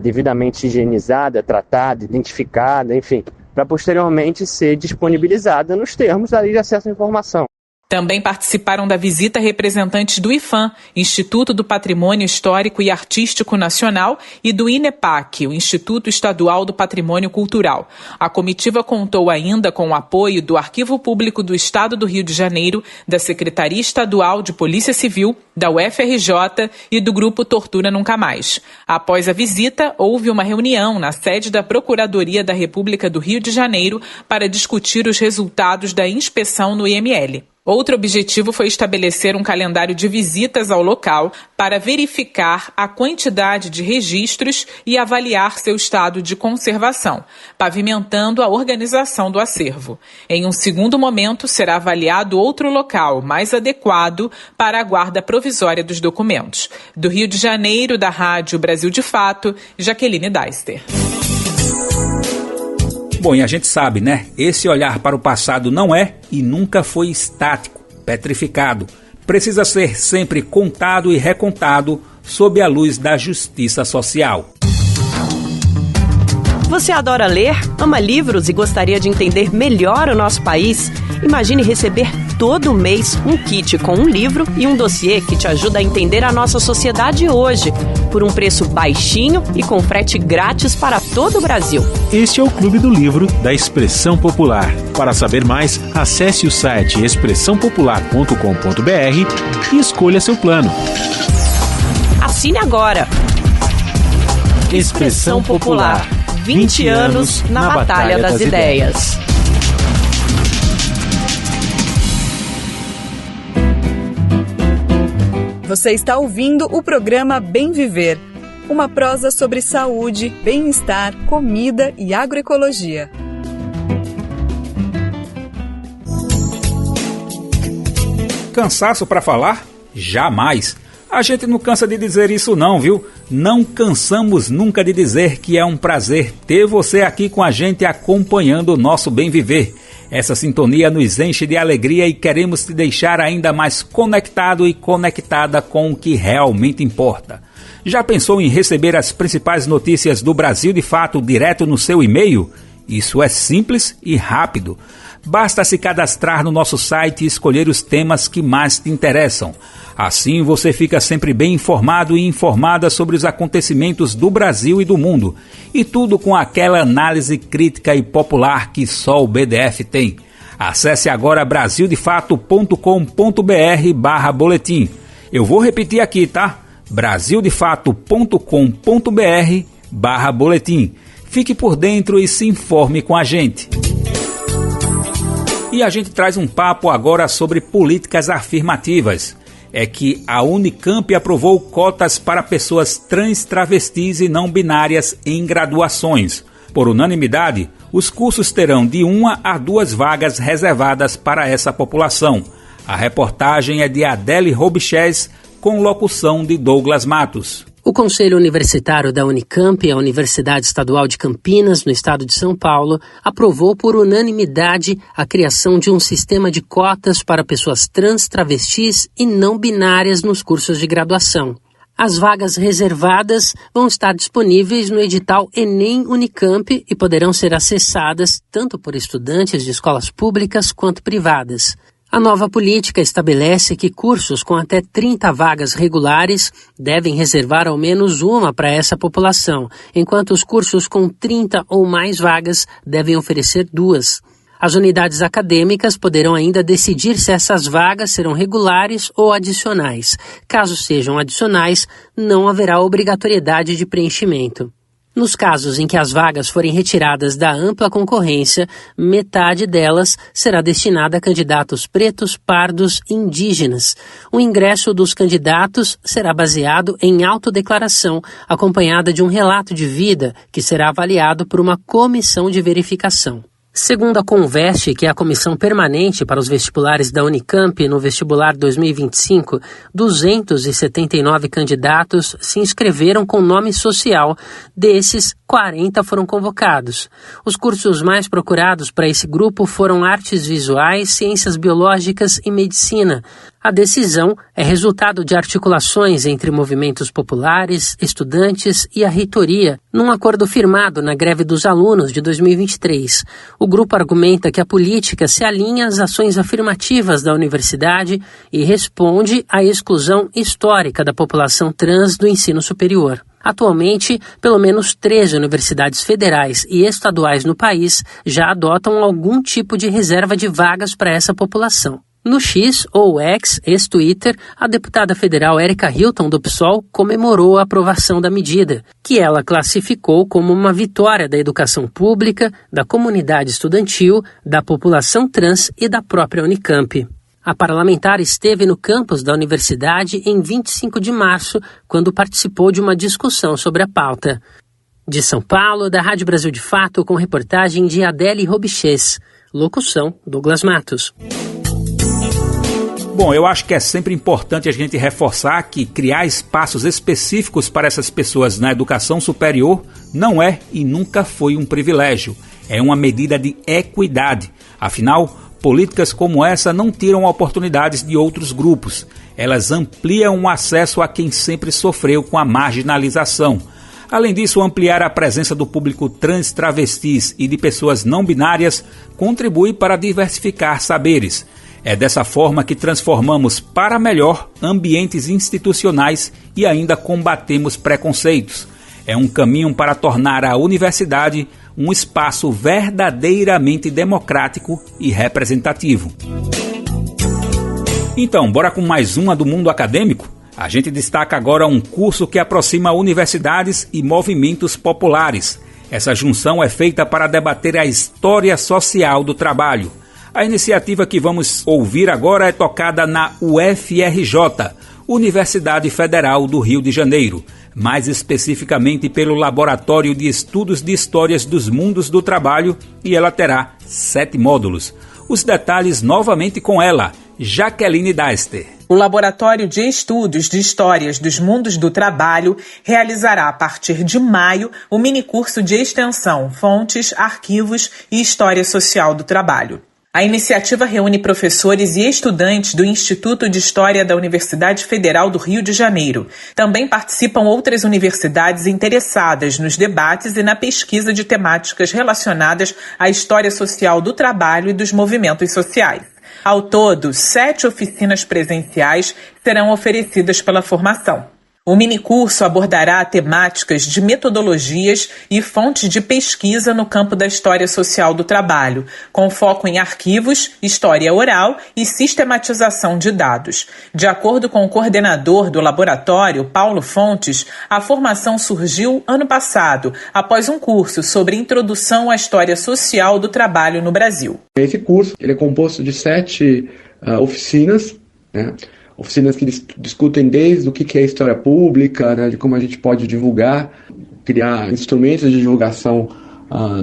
devidamente higienizada, tratada, identificada, enfim, para posteriormente ser disponibilizada nos termos da Lei de Acesso à Informação. Também participaram da visita representantes do IPHAN, Instituto do Patrimônio Histórico e Artístico Nacional, e do INEPAC, o Instituto Estadual do Patrimônio Cultural. A comitiva contou ainda com o apoio do Arquivo Público do Estado do Rio de Janeiro, da Secretaria Estadual de Polícia Civil, da UFRJ e do Grupo Tortura Nunca Mais. Após a visita, houve uma reunião na sede da Procuradoria da República do Rio de Janeiro para discutir os resultados da inspeção no IML. Outro objetivo foi estabelecer um calendário de visitas ao local para verificar a quantidade de registros e avaliar seu estado de conservação, pavimentando a organização do acervo. Em um segundo momento, será avaliado outro local mais adequado para a guarda provisória dos documentos. Do Rio de Janeiro, da Rádio Brasil de Fato, Jaqueline Deister. Bom, e a gente sabe, né? Esse olhar para o passado não é e nunca foi estático, petrificado. Precisa ser sempre contado e recontado sob a luz da justiça social. Você adora ler, ama livros e gostaria de entender melhor o nosso país? Imagine receber todo mês um kit com um livro e um dossiê que te ajuda a entender a nossa sociedade hoje, por um preço baixinho e com frete grátis para todo o Brasil. Este é o Clube do Livro da Expressão Popular. Para saber mais, acesse o site expressãopopular.com.br e escolha seu plano. Assine agora. Expressão Popular. 20 anos na Batalha das Ideias. Você está ouvindo o programa Bem Viver, uma prosa sobre saúde, bem-estar, comida e agroecologia. Cansaço para falar? Jamais! A gente não cansa de dizer isso não, viu? Não cansamos nunca de dizer que é um prazer ter você aqui com a gente acompanhando o nosso Bem Viver. Essa sintonia nos enche de alegria e queremos te deixar ainda mais conectado e conectada com o que realmente importa. Já pensou em receber as principais notícias do Brasil de Fato direto no seu e-mail? Isso é simples e rápido. Basta se cadastrar no nosso site e escolher os temas que mais te interessam. Assim você fica sempre bem informado e informada sobre os acontecimentos do Brasil e do mundo. E tudo com aquela análise crítica e popular que só o BDF tem. Acesse agora brasildefato.com.br/boletim. Eu vou repetir aqui, tá? brasildefato.com.br/boletim. Fique por dentro e se informe com a gente. E a gente traz um papo agora sobre políticas afirmativas. É que a Unicamp aprovou cotas para pessoas trans, travestis e não binárias em graduações. Por unanimidade, os cursos terão de 1 a 2 vagas reservadas para essa população. A reportagem é de Adele Robiches, com locução de Douglas Matos. O Conselho Universitário da Unicamp, a Universidade Estadual de Campinas, no estado de São Paulo, aprovou por unanimidade a criação de um sistema de cotas para pessoas trans, travestis e não binárias nos cursos de graduação. As vagas reservadas vão estar disponíveis no edital Enem Unicamp e poderão ser acessadas tanto por estudantes de escolas públicas quanto privadas. A nova política estabelece que cursos com até 30 vagas regulares devem reservar ao menos uma para essa população, enquanto os cursos com 30 ou mais vagas devem oferecer 2. As unidades acadêmicas poderão ainda decidir se essas vagas serão regulares ou adicionais. Caso sejam adicionais, não haverá obrigatoriedade de preenchimento. Nos casos em que as vagas forem retiradas da ampla concorrência, metade delas será destinada a candidatos pretos, pardos e indígenas. O ingresso dos candidatos será baseado em autodeclaração, acompanhada de um relato de vida que será avaliado por uma comissão de verificação. Segundo a Conveste, que é a comissão permanente para os vestibulares da Unicamp no vestibular 2025, 279 candidatos se inscreveram com nome social. Desses, 40 foram convocados. Os cursos mais procurados para esse grupo foram Artes Visuais, Ciências Biológicas e Medicina. A decisão é resultado de articulações entre movimentos populares, estudantes e a reitoria, num acordo firmado na greve dos alunos de 2023. O grupo argumenta que a política se alinha às ações afirmativas da universidade e responde à exclusão histórica da população trans do ensino superior. Atualmente, pelo menos 13 universidades federais e estaduais no país já adotam algum tipo de reserva de vagas para essa população. No X, ou X, ex-Twitter, a deputada federal Érica Hilton, do PSOL, comemorou a aprovação da medida, que ela classificou como uma vitória da educação pública, da comunidade estudantil, da população trans e da própria Unicamp. A parlamentar esteve no campus da universidade em 25 de março, quando participou de uma discussão sobre a pauta. De São Paulo, da Rádio Brasil de Fato, com reportagem de Adele Robiches. Locução, Douglas Matos. Bom, eu acho que é sempre importante a gente reforçar que criar espaços específicos para essas pessoas na educação superior não é e nunca foi um privilégio. É uma medida de equidade. Afinal, políticas como essa não tiram oportunidades de outros grupos. Elas ampliam o acesso a quem sempre sofreu com a marginalização. Além disso, ampliar a presença do público trans, travestis e de pessoas não binárias contribui para diversificar saberes. É dessa forma que transformamos para melhor ambientes institucionais e ainda combatemos preconceitos. É um caminho para tornar a universidade um espaço verdadeiramente democrático e representativo. Então, bora com mais uma do mundo acadêmico? A gente destaca agora um curso que aproxima universidades e movimentos populares. Essa junção é feita para debater a história social do trabalho. A iniciativa que vamos ouvir agora é tocada na UFRJ, Universidade Federal do Rio de Janeiro, mais especificamente pelo Laboratório de Estudos de Histórias dos Mundos do Trabalho, e ela terá 7 módulos. Os detalhes novamente com ela, Jaqueline Deister. O Laboratório de Estudos de Histórias dos Mundos do Trabalho realizará, a partir de maio, o minicurso de extensão Fontes, Arquivos e História Social do Trabalho. A iniciativa reúne professores e estudantes do Instituto de História da Universidade Federal do Rio de Janeiro. Também participam outras universidades interessadas nos debates e na pesquisa de temáticas relacionadas à história social do trabalho e dos movimentos sociais. Ao todo, 7 oficinas presenciais serão oferecidas pela formação. O minicurso abordará temáticas de metodologias e fontes de pesquisa no campo da história social do trabalho, com foco em arquivos, história oral e sistematização de dados. De acordo com o coordenador do laboratório, Paulo Fontes, a formação surgiu ano passado, após um curso sobre introdução à história social do trabalho no Brasil. Esse curso ele é composto de 7 oficinas, né? Oficinas que discutem desde o que é história pública, né, de como a gente pode divulgar, criar instrumentos de divulgação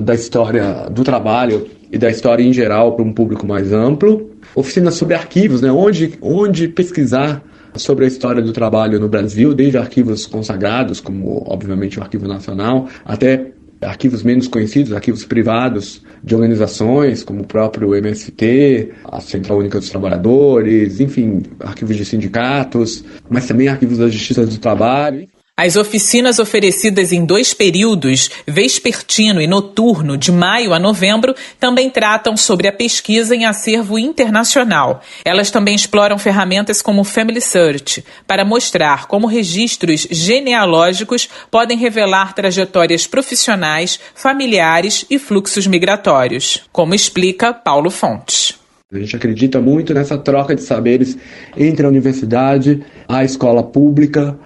da história do trabalho e da história em geral para um público mais amplo. Oficinas sobre arquivos, né, onde pesquisar sobre a história do trabalho no Brasil, desde arquivos consagrados, como obviamente o Arquivo Nacional, até arquivos menos conhecidos, arquivos privados de organizações, como o próprio MST, a Central Única dos Trabalhadores, enfim, arquivos de sindicatos, mas também arquivos da Justiça do Trabalho. As oficinas oferecidas em 2 períodos, vespertino e noturno, de maio a novembro, também tratam sobre a pesquisa em acervo internacional. Elas também exploram ferramentas como o Family Search, para mostrar como registros genealógicos podem revelar trajetórias profissionais, familiares e fluxos migratórios, como explica Paulo Fontes. A gente acredita muito nessa troca de saberes entre a universidade, a escola pública,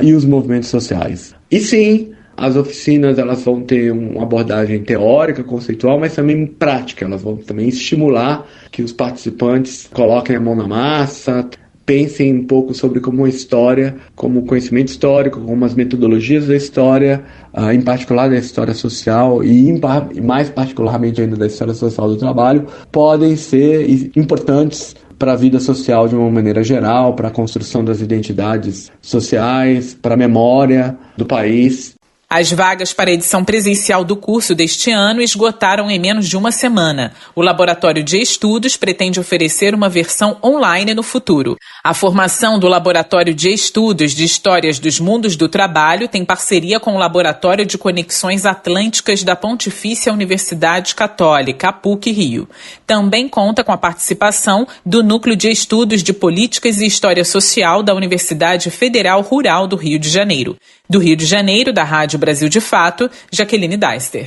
e os movimentos sociais. E sim, as oficinas elas vão ter uma abordagem teórica, conceitual, mas também prática. Elas vão também estimular que os participantes coloquem a mão na massa, pensem um pouco sobre como a história, como o conhecimento histórico, como as metodologias da história, em particular da história social e mais particularmente ainda da história social do trabalho, podem ser importantes para a vida social de uma maneira geral, para a construção das identidades sociais, para a memória do país. As vagas para a edição presencial do curso deste ano esgotaram em menos de uma semana. O Laboratório de Estudos pretende oferecer uma versão online no futuro. A formação do Laboratório de Estudos de Histórias dos Mundos do Trabalho tem parceria com o Laboratório de Conexões Atlânticas da Pontifícia Universidade Católica, a PUC-Rio. Também conta com a participação do Núcleo de Estudos de Políticas e História Social da Universidade Federal Rural do Rio de Janeiro. Do Rio de Janeiro, da Rádio Brasil de Fato, Jaqueline Deister.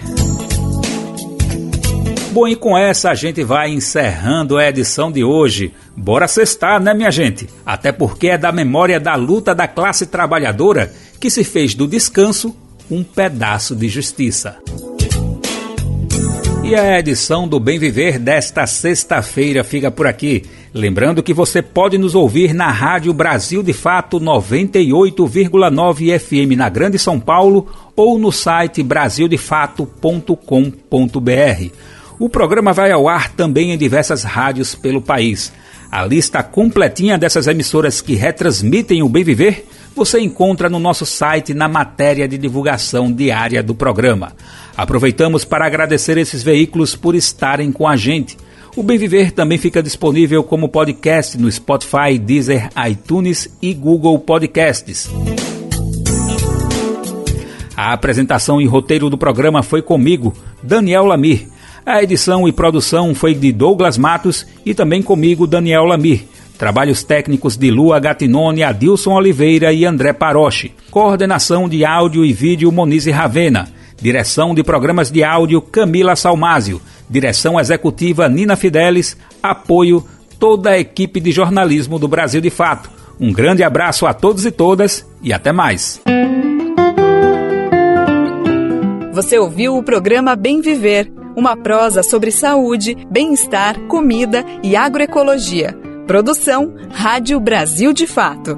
Bom, e com essa a gente vai encerrando a edição de hoje. Bora sextar, né, minha gente? Até porque é da memória da luta da classe trabalhadora que se fez do descanso um pedaço de justiça. E a edição do Bem Viver desta sexta-feira fica por aqui. Lembrando que você pode nos ouvir na Rádio Brasil de Fato 98,9 FM na Grande São Paulo ou no site brasildefato.com.br. O programa vai ao ar também em diversas rádios pelo país. A lista completinha dessas emissoras que retransmitem o Bem Viver você encontra no nosso site na matéria de divulgação diária do programa. Aproveitamos para agradecer esses veículos por estarem com a gente. O Bem Viver também fica disponível como podcast no Spotify, Deezer, iTunes e Google Podcasts. A apresentação e roteiro do programa foi comigo, Daniel Lamir. A edição e produção foi de Douglas Matos e também comigo, Daniel Lamir. Trabalhos técnicos de Lua Gattinone, Adilson Oliveira e André Paroche. Coordenação de áudio e vídeo Monize Ravena. Direção de programas de áudio Camila Salmásio. Direção executiva Nina Fidelis. Apoio toda a equipe de jornalismo do Brasil de Fato. Um grande abraço a todos e todas e até mais. Você ouviu o programa Bem Viver, uma prosa sobre saúde, bem-estar, comida e agroecologia. Produção Rádio Brasil de Fato.